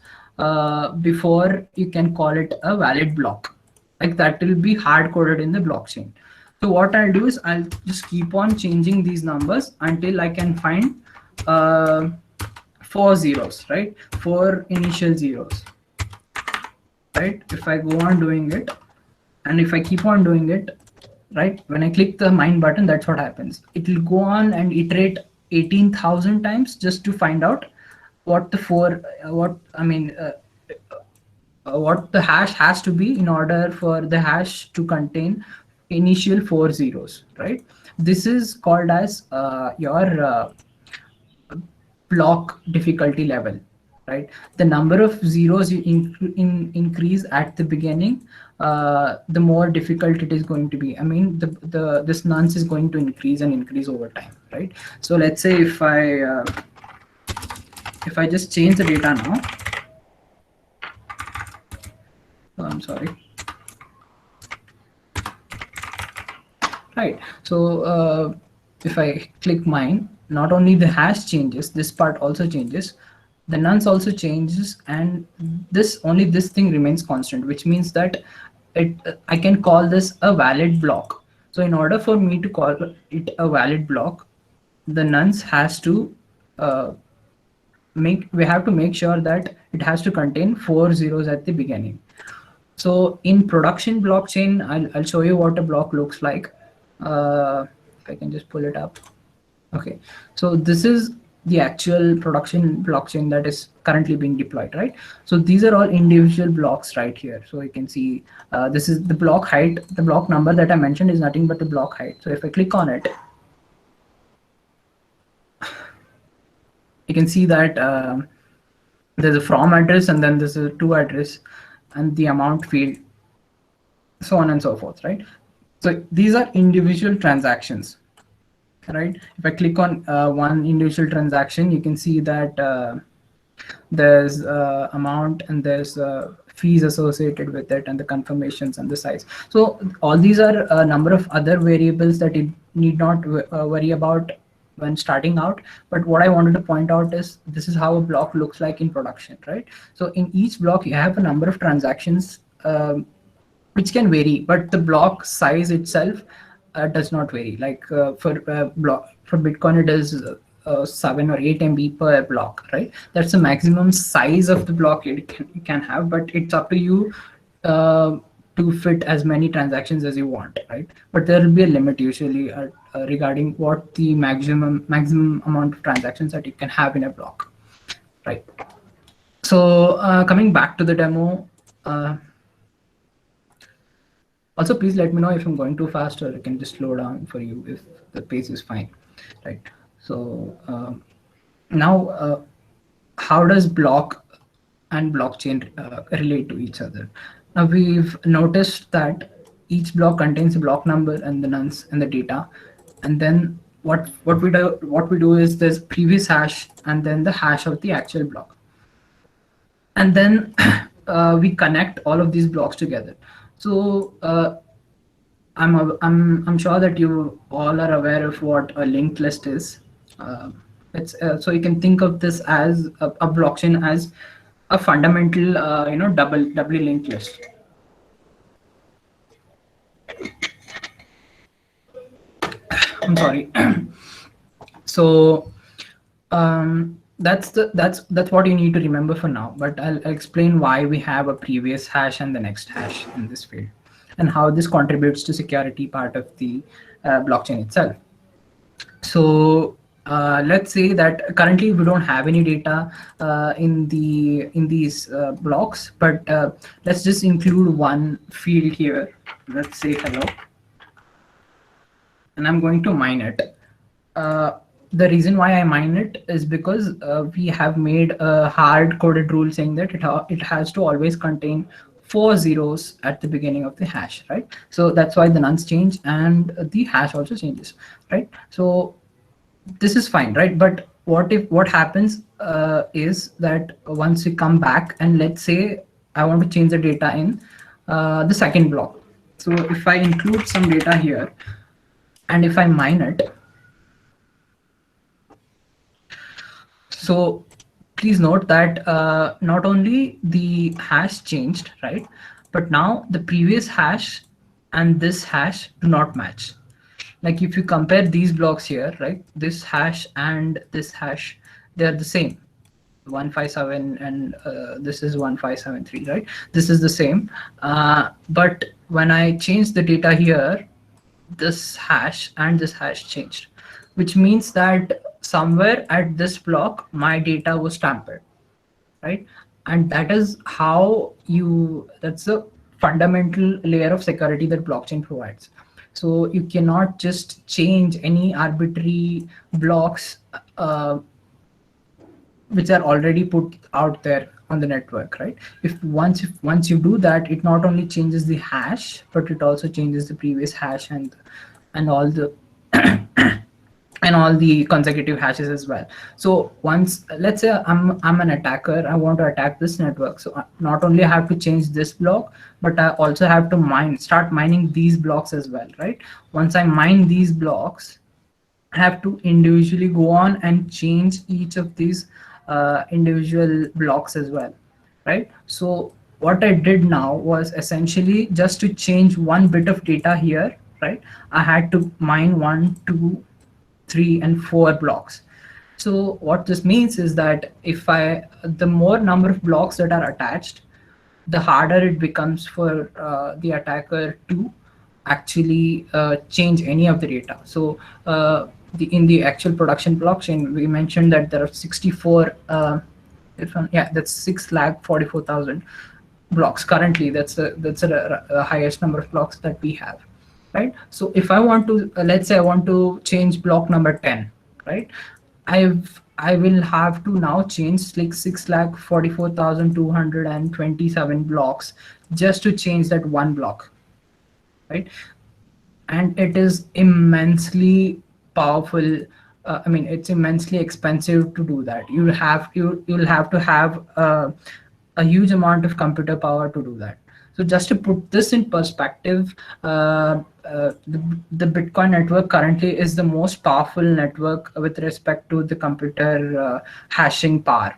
before you can call it a valid block. Like that will be hard coded in the blockchain. So what I'll do is I'll just keep on changing these numbers until I can find 4 zeros, right? 4 initial zeros, right? If I go on doing it, and if I keep on doing it, right, when I click the mine button, that's what happens. It will go on and iterate 18,000 times just to find out what the what the hash has to be in order for the hash to contain initial 4 zeros, right? This is called as your block difficulty level, right? The number of zeros you increase at the beginning, the more difficult it is going to be. I mean, this nonce is going to increase and increase over time, right? So let's say if I just change the data now, I'm sorry. Right. So if I click mine, not only the hash changes, this part also changes, the nonce also changes, and this thing remains constant, which means that I can call this a valid block. So in order for me to call it a valid block, the nonce has to we have to make sure that it has to contain 4 zeros at the beginning. So in production blockchain, I'll show you what a block looks like. If I can just pull it up. Okay, so this is the actual production blockchain that is currently being deployed, right? So these are all individual blocks right here. So you can see this is the block height. The block number that I mentioned is nothing but the block height. So if I click on it, you can see that there's a from address, and then there's a to address, and the amount field, so on and so forth, right? So these are individual transactions, right? If I click on one individual transaction, you can see that there's amount, and there's fees associated with it, and the confirmations and the size. So all these are a number of other variables that you need not worry about when starting out. But what I wanted to point out is this is how a block looks like in production, right? So in each block you have a number of transactions which can vary, but the block size itself does not vary. Like for Bitcoin, it is 7 or 8 MB per block, right? That's the maximum size of the block it can have, but it's up to you to fit as many transactions as you want, right? But there will be a limit usually regarding what the maximum amount of transactions that you can have in a block, right? So coming back to the demo, also please let me know if I'm going too fast, or I can just slow down for you if the pace is fine, right? So now how does block and blockchain relate to each other? Now we've noticed that each block contains a block number and the nonce and the data, and then what we do is there's previous hash and then the hash of the actual block, and then we connect all of these blocks together. So I'm sure that you all are aware of what a linked list is. So you can think of this as a blockchain as a fundamental doubly linked list. I'm sorry. So that's what you need to remember for now, but I'll explain why we have a previous hash and the next hash in this field, and how this contributes to security part of the blockchain itself. So let's say that currently we don't have any data in these blocks, but let's just include one field here. Let's say hello, and I'm going to mine it. The reason why I mine it is because we have made a hard-coded rule saying that it has to always contain 4 zeros at the beginning of the hash, right? So that's why the nonce change and the hash also changes, right? So this is fine, right? But what happens is that once we come back and let's say I want to change the data in the second block. So if I include some data here and if I mine it, so please note that not only the hash changed, right? But now the previous hash and this hash do not match. Like if you compare these blocks here, right? This hash and this hash, they're the same. 157 and this is 1573, right? This is the same. But when I change the data here, this hash and this hash changed, which means that somewhere at this block my data was tampered, right? And that is how that's the fundamental layer of security that blockchain provides. So you cannot just change any arbitrary blocks which are already put out there on the network, right? Once you do that, it not only changes the hash, but it also changes the previous hash and all the and all the consecutive hashes as well. So once, let's say I'm an attacker, I want to attack this network. So not only I have to change this block, but I also have to start mining these blocks as well, right? Once I mine these blocks, I have to individually go on and change each of these individual blocks as well, right? So what I did now was essentially just to change one bit of data here, right? I had to mine 1, 2, 3, and 4 blocks. So what this means is that the more number of blocks that are attached, the harder it becomes for the attacker to actually change any of the data. So in the actual production blockchain, we mentioned that there are 64, that's 644,000 blocks currently. That's the highest number of blocks that we have. Right. So if I want to, let's say I want to change block number 10, right? I will have to now change like 644,227 blocks just to change that one block, right? And it is immensely powerful. I mean, it's immensely expensive to do that. You'll have to have a huge amount of computer power to do that. So just to put this in perspective, the Bitcoin network currently is the most powerful network with respect to the computer hashing power.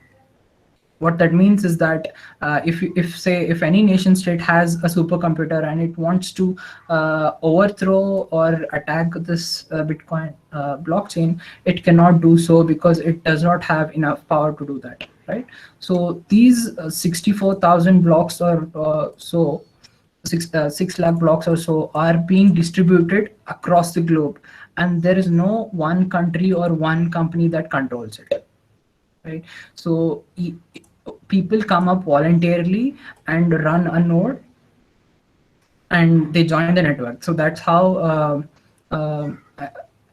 What that means is that if any nation state has a supercomputer and it wants to overthrow or attack this Bitcoin blockchain, it cannot do so because it does not have enough power to do that, right? So these 64,000 blocks or so, 6 lakh blocks or so are being distributed across the globe, and there is no one country or one company that controls it, right? So people come up voluntarily and run a node and they join the network. So that's how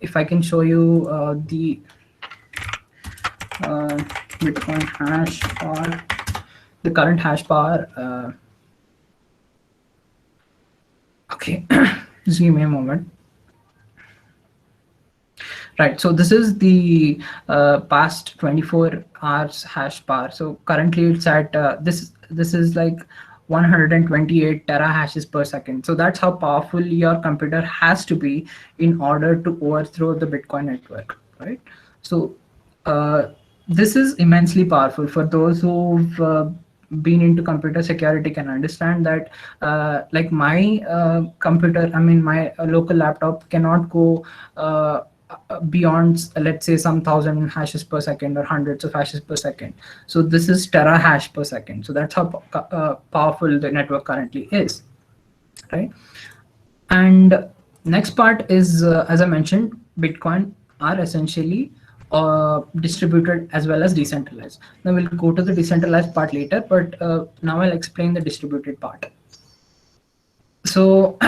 if I can show you the Bitcoin hash power, the current hash power. Okay, just give me a moment. Right, so this is the past 24 hours hash power. So currently it's at this is like 128 terahashes per second. So that's how powerful your computer has to be in order to overthrow the Bitcoin network, right? So this is immensely powerful. For those who've been into computer security can understand that like my computer, I mean my local laptop cannot go beyond, let's say, some thousand hashes per second or hundreds of hashes per second. So this is terahash per second. So that's how powerful the network currently is, right? And next part is, as I mentioned, Bitcoin are essentially distributed as well as decentralized. Now we'll go to the decentralized part later, but now I'll explain the distributed part. So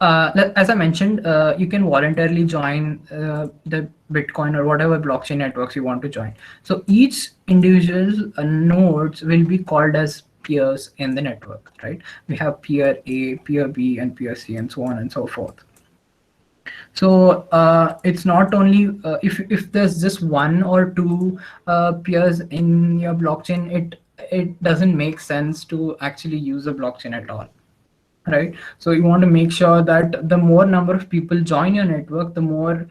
as I mentioned, you can voluntarily join the Bitcoin or whatever blockchain networks you want to join. So each individual nodes will be called as peers in the network, right? We have peer A, peer B, and peer C, and so on and so forth. So it's not only if there's just one or two peers in your blockchain, it doesn't make sense to actually use a blockchain at all, right? So you want to make sure that the more number of people join your network, the more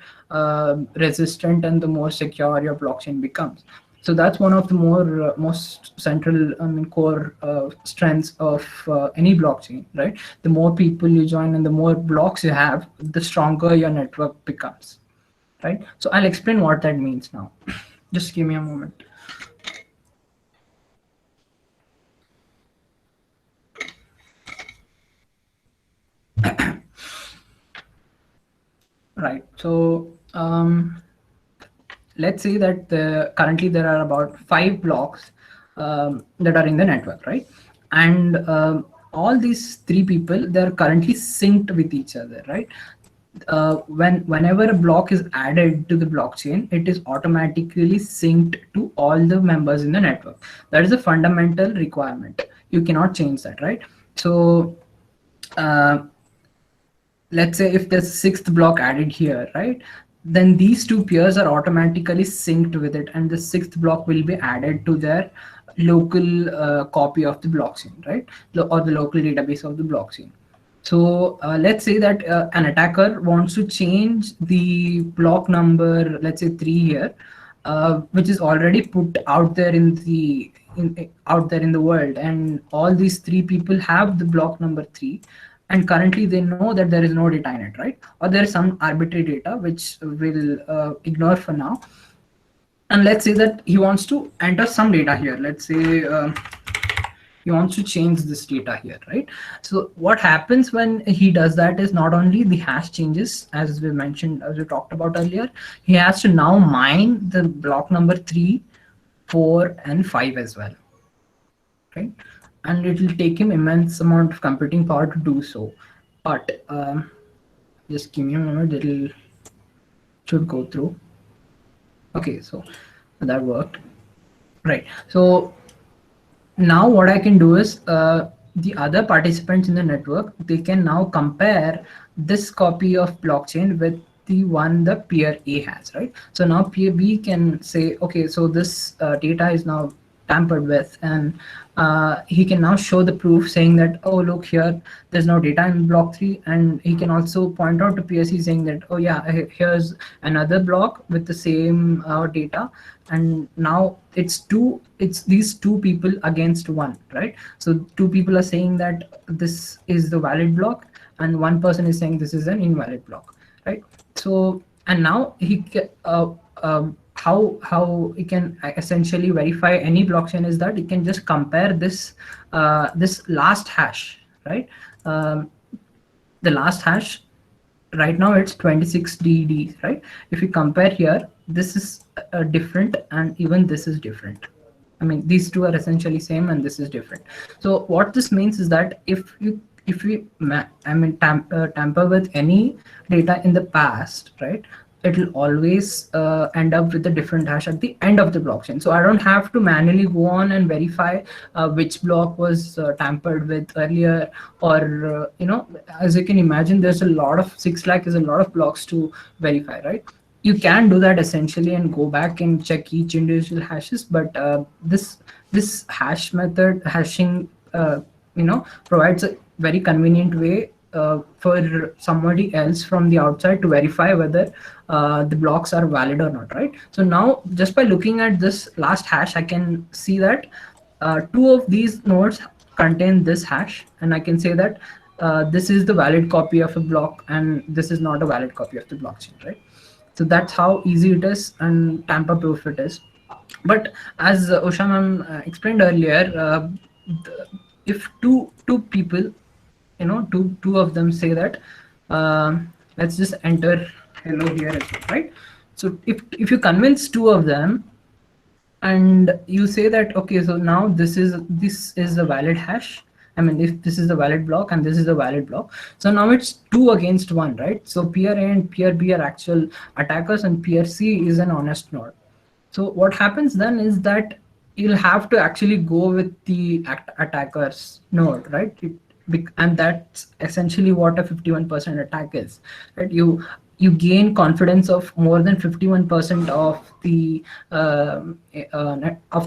resistant and the more secure your blockchain becomes. So that's one of the most central, core strengths of any blockchain, right? The more people you join and the more blocks you have, the stronger your network becomes, right? So I'll explain what that means now. Just give me a moment. Right. So let's say that currently there are about 5 blocks that are in the network, right? And all these 3 people, they're currently synced with each other, right? Whenever a block is added to the blockchain, it is automatically synced to all the members in the network. That is a fundamental requirement. You cannot change that, right? So let's say if there's 6th block added here, right, then these 2 peers are automatically synced with it, and the 6th block will be added to their local copy of the blockchain, right, or the local database of the blockchain. So let's say that an attacker wants to change the block number, let's say 3 here, which is already put out there in the world, and all these 3 people have the block number 3. And currently they know that there is no data in it, right? Or there is some arbitrary data, which we'll ignore for now. And let's say that he wants to enter some data here. Let's say he wants to change this data here, right? So what happens when he does that is not only the hash changes, as we mentioned, as we talked about earlier, he has to now mine the block number 3, 4, and 5 as well, right? And it will take him immense amount of computing power to do so. But just give me a moment, should go through. Okay, so that worked, right? So now what I can do is the other participants in the network, they can now compare this copy of blockchain with the one the peer A has, right? So now peer B can say, okay, so this data is now tampered with, and he can now show the proof saying that, oh, look here, there's no data in block 3, and he can also point out to PSC saying that, oh yeah, here's another block with the same data, and now it's these two people against one, right? So two people are saying that this is the valid block, and one person is saying this is an invalid block, right? So, and now he can how he can essentially verify any blockchain is that he can just compare this this last hash, right? The last hash right now it's 26 DD, right? If you compare here, this is different, and even this is different. I mean, these two are essentially same, and this is different. So what this means is that if we tamper with any data in the past, right, it will always end up with a different hash at the end of the blockchain. So I don't have to manually go on and verify which block was tampered with earlier, or as you can imagine, there's a lot of 6 lakh is a lot of blocks to verify, right? You can do that essentially and go back and check each individual hashes, but this hash method hashing provides a very convenient way for somebody else from the outside to verify whether the blocks are valid or not, right? So now, just by looking at this last hash, I can see that 2 of these nodes contain this hash, and I can say that this is the valid copy of a block and this is not a valid copy of the blockchain, right? So that's how easy it is and tamper proof it is. But as Usha ma'am explained earlier, if two people, two of them say that, let's just enter hello here as well, right? So if you convince 2 of them and you say that, okay, so now this is a valid hash. I mean, if this is the valid block and this is the valid block, so now it's 2 against 1, right? So peer A and peer B are actual attackers and peer C is an honest node. So what happens then is that you'll have to actually go with the attacker's node, right? And that's essentially what a 51% attack is, right? You gain confidence of more than 51% of the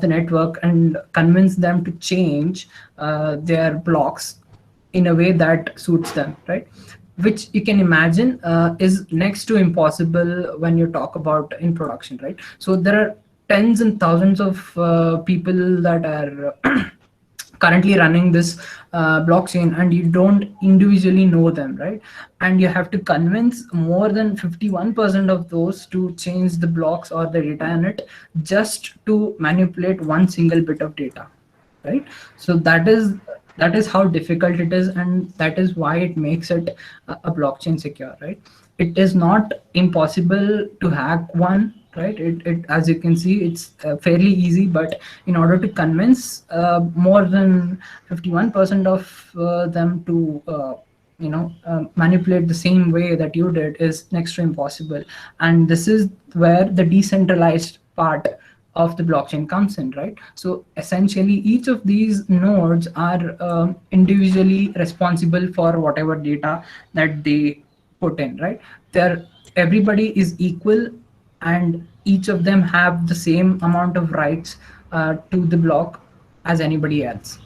network and convince them to change their blocks in a way that suits them, right? Which you can imagine is next to impossible when you talk about in production, right? So there are tens and thousands of people that are currently running this blockchain, and you don't individually know them, right? And you have to convince more than 51% of those to change the blocks or the data in it just to manipulate one single bit of data, right? So that is how difficult it is, and that is why it makes it a blockchain secure, right? It is not impossible to hack one, right? It as you can see, it's fairly easy, but in order to convince more than 51% of them to manipulate the same way that you did is next to impossible. And this is where the decentralized part of the blockchain comes in, right? So essentially each of these nodes are individually responsible for whatever data that they put in, right? Everybody is equal, and each of them have the same amount of rights to the block as anybody else.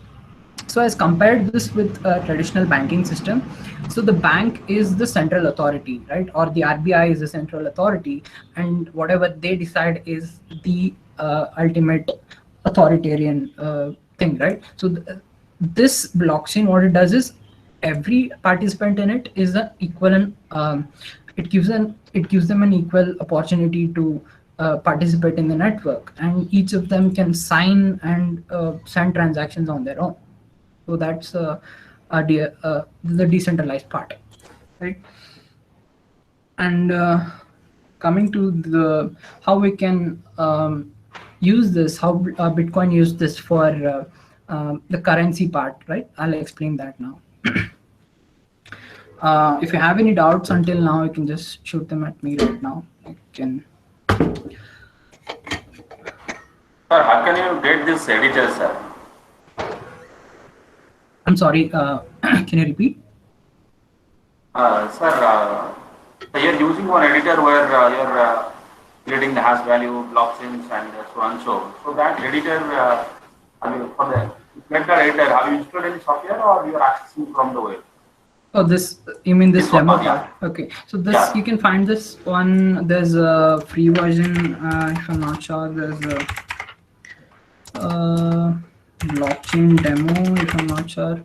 So as compared this with a traditional banking system, so the bank is the central authority, right? Or the RBI is the central authority, and whatever they decide is the ultimate authoritarian thing, right? So this blockchain, what it does is every participant in it is an equivalent. It gives them an equal opportunity to participate in the network, and each of them can sign and send transactions on their own. So that's the decentralized part, right? And coming to the how we can use this, how Bitcoin use this for the currency part, right? I'll explain that now. If you have any doubts until now, you can just shoot them at me right now. I can. Sir, how can you get this editor, sir? I'm sorry, can you repeat? Sir, you're using one editor where you're creating the hash value, blockchains, and so on. So that editor I mean, for the get the editor, have you installed any software or you are accessing from the web? Oh, this, you mean this This one, demo yeah. part? Okay, so this, Yeah. you can find this one, there's a free version, if I'm not sure, there's a blockchain demo, if I'm not sure.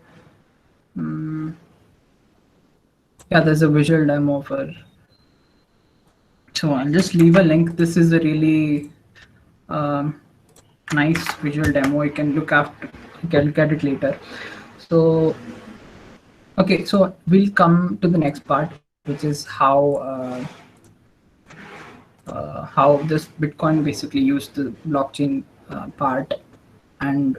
Yeah, there's a visual demo for, so I'll just leave a link. This is a really nice visual demo. You can look after, you can look at it later. So okay, so we'll come to the next part, which is how this Bitcoin basically used the blockchain part and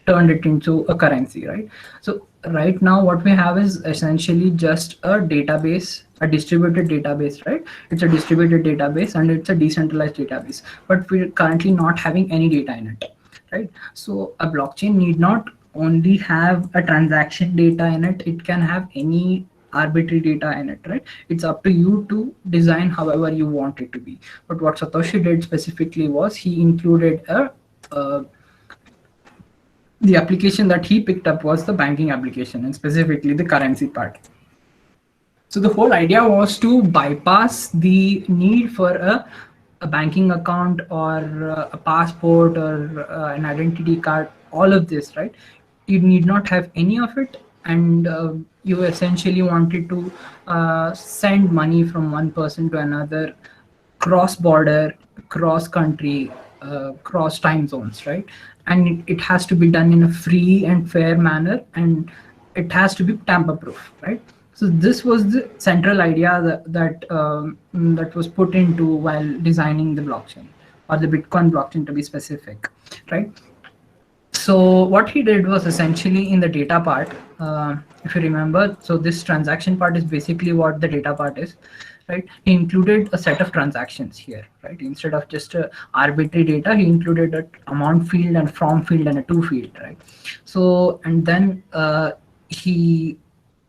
turned it into a currency, right? So right now what we have is essentially just a database, a distributed database, right? It's a distributed database and it's a decentralized database, but we're currently not having any data in it, right? So a blockchain need not only have a transaction data in it, it can have any arbitrary data in it, right? It's up to you to design however you want it to be. But what Satoshi did specifically was he included the application that he picked up was the banking application, and specifically the currency part. So the whole idea was to bypass the need for a banking account or a passport or an identity card, all of this, right? You need not have any of it, and you essentially wanted to send money from one person to another, cross border, cross country, cross time zones, right? And it has to be done in a free and fair manner, and it has to be tamper proof, right? So this was the central idea that was put into while designing the blockchain, or the Bitcoin blockchain to be specific, right? So what he did was essentially in the data part, if you remember, so this transaction part is basically what the data part is, right? He included a set of transactions here, right? Instead of just a arbitrary data, he included an amount field and from field and a to field, right? So, and then as the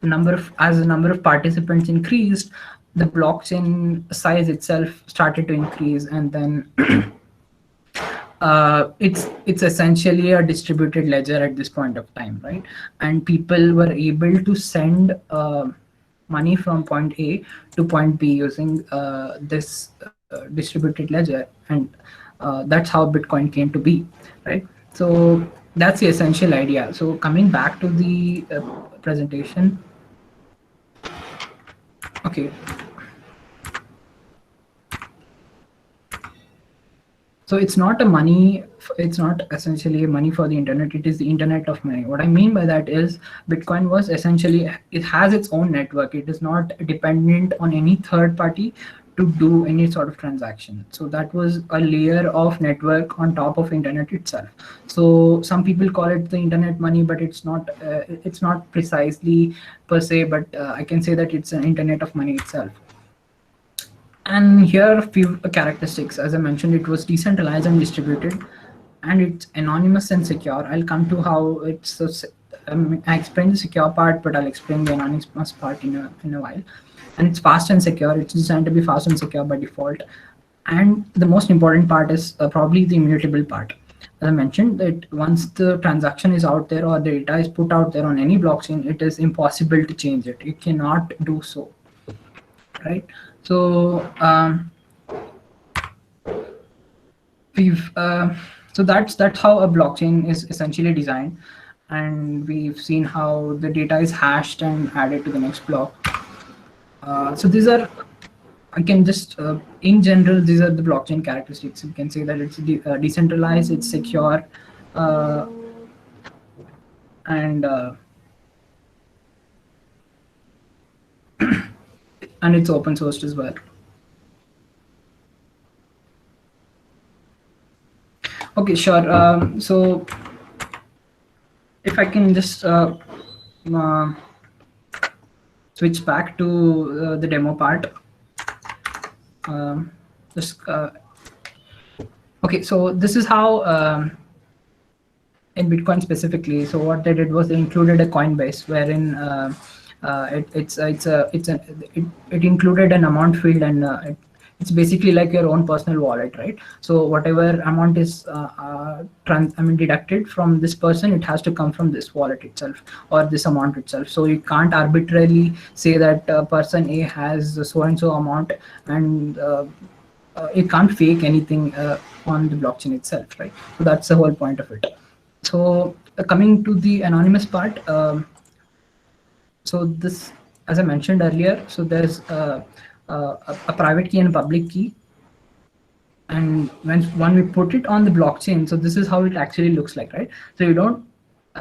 number of participants increased, the blockchain size itself started to increase, and then it's essentially a distributed ledger at this point of time, right? And people were able to send money from point A to point B using this distributed ledger, and that's how Bitcoin came to be, right? So that's the essential idea. So coming back to the presentation, okay. So it's not a money, it's not essentially money for the internet, it is the internet of money. What I mean by that is Bitcoin was essentially, it has its own network. It is not dependent on any third party to do any sort of transaction. So that was a layer of network on top of internet itself. So some people call it the internet money, but it's not precisely per se, but I can say that it's an internet of money itself. And here are a few characteristics. As I mentioned, it was decentralized and distributed, and it's anonymous and secure. I'll come to how it's I explained the secure part, but I'll explain the anonymous part in a while. And it's fast and secure. It's designed to be fast and secure by default. And the most important part is probably the immutable part. As I mentioned, that once the transaction is out there or the data is put out there on any blockchain, it is impossible to change it. You cannot do so, right? So so that's how a blockchain is essentially designed, and we've seen how the data is hashed and added to the next block. So these are, I can just in general, these are the blockchain characteristics. You can say that it's decentralized, it's secure, and and it's open sourced as well. Okay, sure. So if I can just switch back to the demo part. Okay, so this is how in Bitcoin specifically. So what they did was they included a Coinbase wherein it included an amount field, and it it's basically like your own personal wallet, right? So whatever amount is deducted from this person, it has to come from this wallet itself or this amount itself. So you can't arbitrarily say that person A has so and so amount, and it can't fake anything on the blockchain itself, right? So that's the whole point of it. So coming to the anonymous part, so this, as I mentioned earlier, so there's a private key and a public key, and when we put it on the blockchain, so this is how it actually looks like, right? So you don't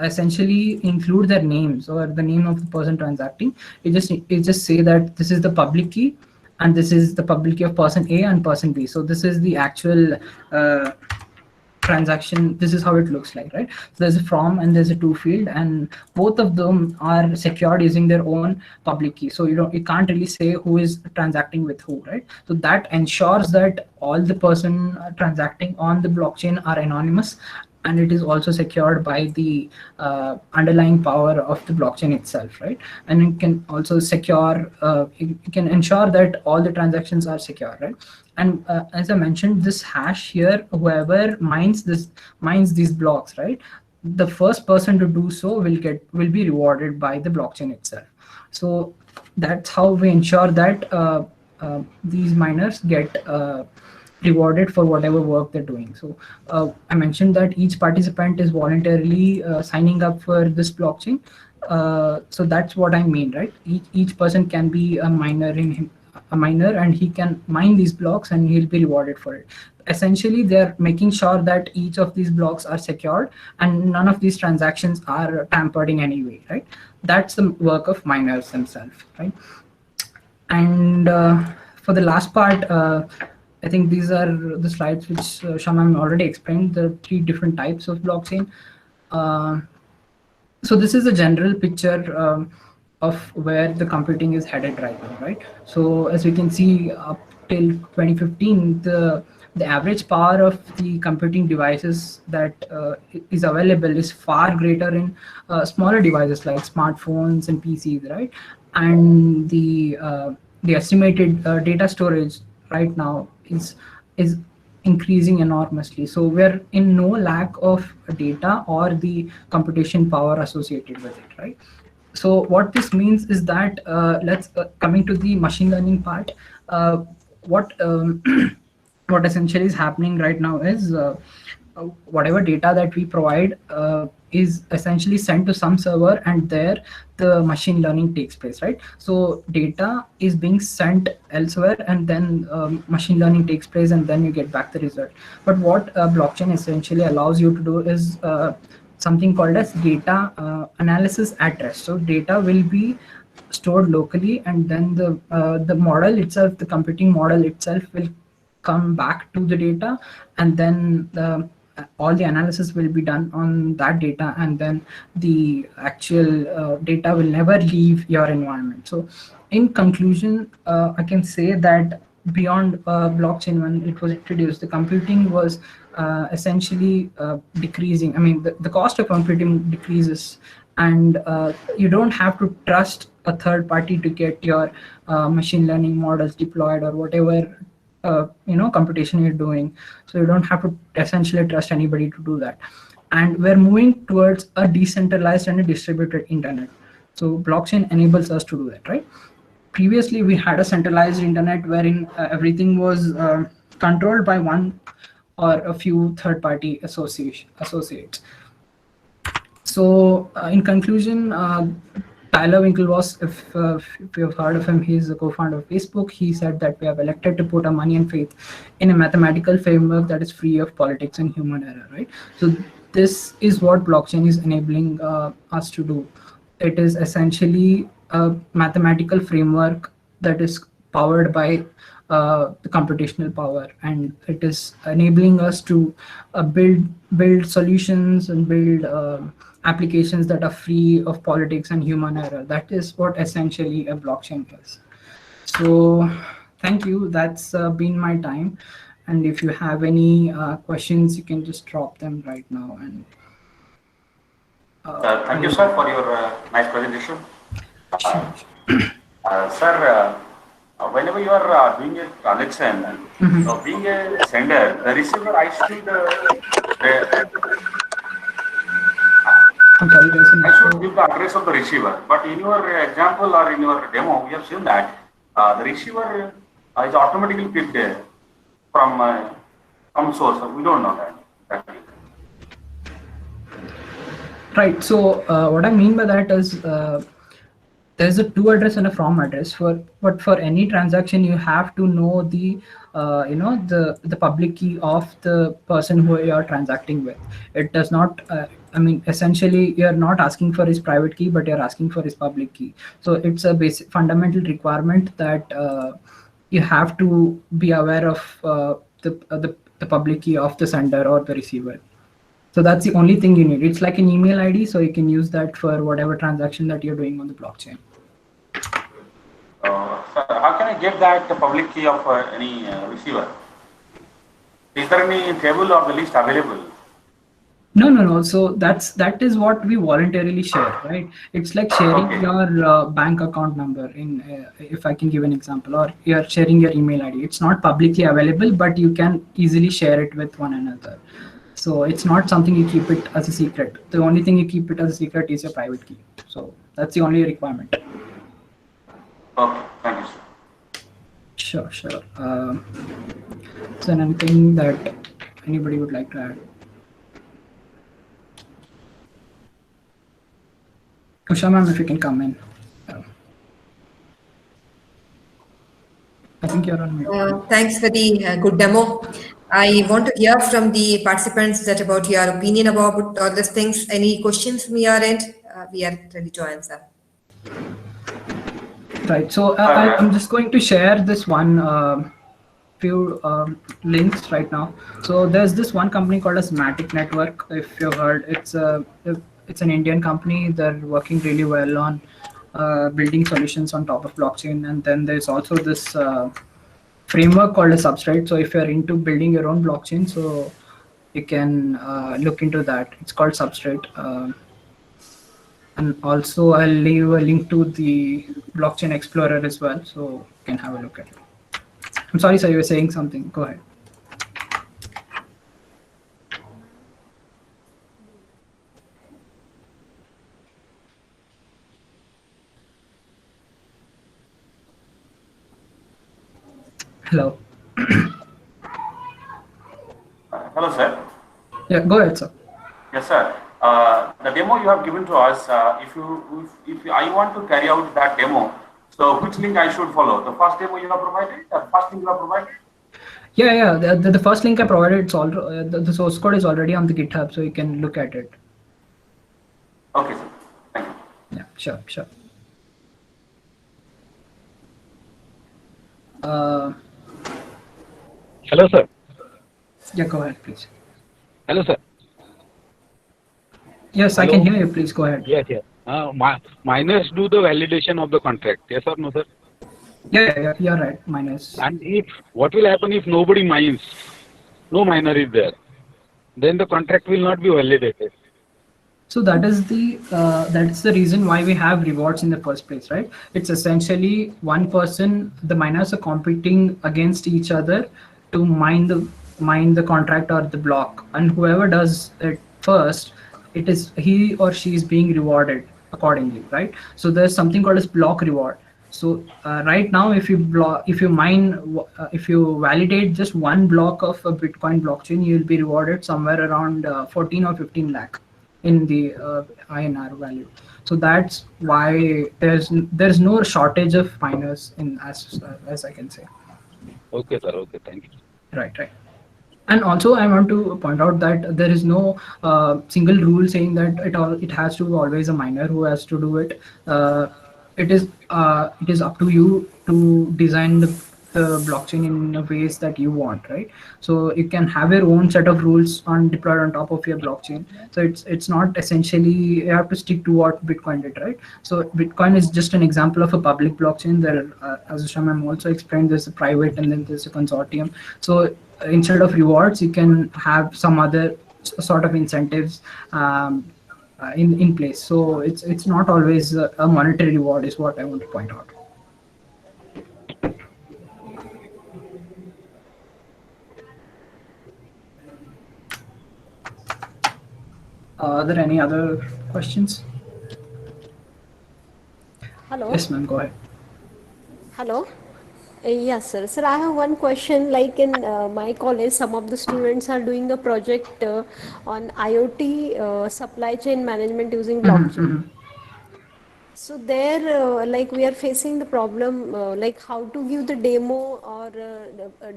essentially include their names or the name of the person transacting. You just say that this is the public key and this is the public key of person A and person B. So this is the actual transaction. This is how it looks like, right? So there's a from and there's a to field, and both of them are secured using their own public key. So you can't really say who is transacting with who, right? So that ensures that all the person transacting on the blockchain are anonymous, and it is also secured by the underlying power of the blockchain itself, right? And it can also secure, it can ensure that all the transactions are secure, right? And as I mentioned, this hash here, whoever mines these blocks, right? The first person to do so will be rewarded by the blockchain itself. So that's how we ensure that these miners get rewarded for whatever work they're doing. So I mentioned that each participant is voluntarily signing up for this blockchain. So that's what I mean, right? Each person can be a miner and he can mine these blocks and he'll be rewarded for it. Essentially, they're making sure that each of these blocks are secured and none of these transactions are tampered in any way, right? That's the work of miners themselves, right? And for the last part, I think these are the slides which Shamam already explained, the 3 different types of blockchain. So this is a general picture of where the computing is headed right now, right? So as we can see, up till 2015, the average power of the computing devices that is available is far greater in smaller devices like smartphones and PCs, right? And the estimated data storage right now is increasing enormously. So we're in no lack of data or the computation power associated with it, right? So what this means is that let's coming to the machine learning part. What what essentially is happening right now is whatever data that we provide is essentially sent to some server, and there the machine learning takes place, right? So data is being sent elsewhere, and then machine learning takes place, and then you get back the result. But what blockchain essentially allows you to do is something called as data analysis at rest. So data will be stored locally, and then the model itself, the computing model itself, will come back to the data, and then all the analysis will be done on that data, and then the actual data will never leave your environment. So in conclusion, I can say that beyond blockchain, when it was introduced, the computing was essentially decreasing. I mean, the cost of computing decreases, and you don't have to trust a third party to get your machine learning models deployed or whatever computation you're doing. So you don't have to essentially trust anybody to do that. And we're moving towards a decentralized and a distributed internet. So blockchain enables us to do that, right? Previously, we had a centralized internet wherein everything was controlled by one or a few third-party associates. So in conclusion, Tyler Winklevoss, if you have heard of him, he's a co-founder of Facebook. He said that we have elected to put our money and faith in a mathematical framework that is free of politics and human error, right? So this is what blockchain is enabling us to do. It is essentially a mathematical framework that is powered by the computational power, and it is enabling us to build solutions and build applications that are free of politics and human error. That is what essentially a blockchain is. So thank you. That's been my time. And if you have any questions, you can just drop them right now. And thank you, sir, for your nice presentation. Sure. Sir, whenever you are doing a transaction, being a sender, the receiver, I should I'm sorry, there's an I should echo. give the address of the receiver. But in your example or in your demo, we have seen that the receiver is automatically picked from source. We don't know that. Exactly. Right. So what I mean by that is there's a to address and a from address but for any transaction you have to know the the public key of the person who you're transacting with. It does not I mean, essentially you're not asking for his private key but you're asking for his public key. So it's a basic fundamental requirement that you have to be aware of the public key of the sender or the receiver. So that's the only thing you need. It's like an email ID, so you can use that for whatever transaction that you're doing on the blockchain. Sir, how can I get that the public key of any receiver? Is there any table or the list available? No. So that is what we voluntarily share, right? It's like sharing Okay. your bank account number in, if I can give an example, or you're sharing your email ID. It's not publicly available, but you can easily share it with one another. So it's not something you keep it as a secret. The only thing you keep it as a secret is your private key. So that's the only requirement. Okay, thank you, sir. Sure. Is there anything that anybody would like to add? Usha ma'am, if you can come in. I think you're on mute. Thanks for the good demo. I want to hear from the participants that about your opinion about all these things. Any questions from your end? We are ready to answer. Right. So I'm just going to share this one few links right now. So there's this one company called as Matic Network. If you've heard, it's an Indian company. They're working really well on building solutions on top of blockchain. And then there's also this framework called a Substrate. So if you're into building your own blockchain, so you can look into that. It's called Substrate. And also I'll leave a link to the Blockchain Explorer as well, so you can have a look at it. I'm sorry, sir, you were saying something. Go ahead. Hello. Hello, sir. Yeah, go ahead, sir. Yes, sir. The demo you have given to us, if I want to carry out that demo, so which link I should follow? The first demo you have provided? The first link you have provided? Yeah. The first link I provided, it's all the source code is already on the GitHub, so you can look at it. Okay, sir. Thank you. Yeah, sure. Hello, sir. Yeah, go ahead, please. Hello, sir. Yes, Hello? I can hear you. Please go ahead. Yes. Miners do the validation of the contract. Yes or no, sir? Yeah, you're right. Minus. And what will happen if nobody mines? No miner is there. Then the contract will not be validated. So that's the reason why we have rewards in the first place, right? It's essentially one person, the miners are competing against each other to mine the contract or the block, and whoever does it first, it is he or she is being rewarded accordingly, right? So there's something called as block reward. So right now, if you validate just one block of a Bitcoin blockchain, you'll be rewarded somewhere around 14 or 15 lakh in the INR value. So that's why there's no shortage of miners in as I can say. Okay, sir. Okay, thank you. Right. And also I want to point out that there is no single rule saying that it has to be always a miner who has to do it. It is up to you to design the blockchain in a ways that you want, right? So you can have your own set of rules deployed on top of your blockchain. So it's not essentially you have to stick to what Bitcoin did, right? So Bitcoin is just an example of a public blockchain. There, as Usha ma'am also explained, there's a private and then there's a consortium. So instead of rewards, you can have some other sort of incentives in place. So it's not always a monetary reward is what I want to point out. Are there any other questions? Hello. Yes, ma'am, go ahead. Hello. Yes, sir. Sir, I have one question. Like in my college, some of the students are doing a project on IoT supply chain management using blockchain. So there, like we are facing the problem, like how to give the demo or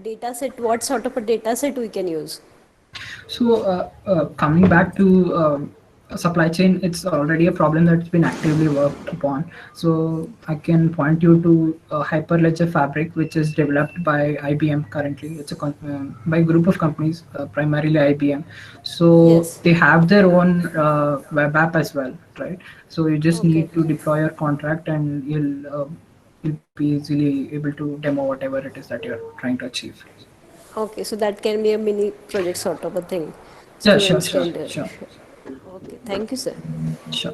data set, what sort of a data set we can use. So, coming back to supply chain, it's already a problem that's been actively worked upon. So, I can point you to Hyperledger Fabric, which is developed by IBM currently. It's by a group of companies, primarily IBM. So, Yes. they have their own web app as well, right? So, you just Okay. need to deploy your contract, and you'll be easily able to demo whatever it is that you're trying to achieve. Okay, so that can be a mini project sort of a thing. Yeah, sure, Students sure, can do. sure, Okay, thank you, sir. sure.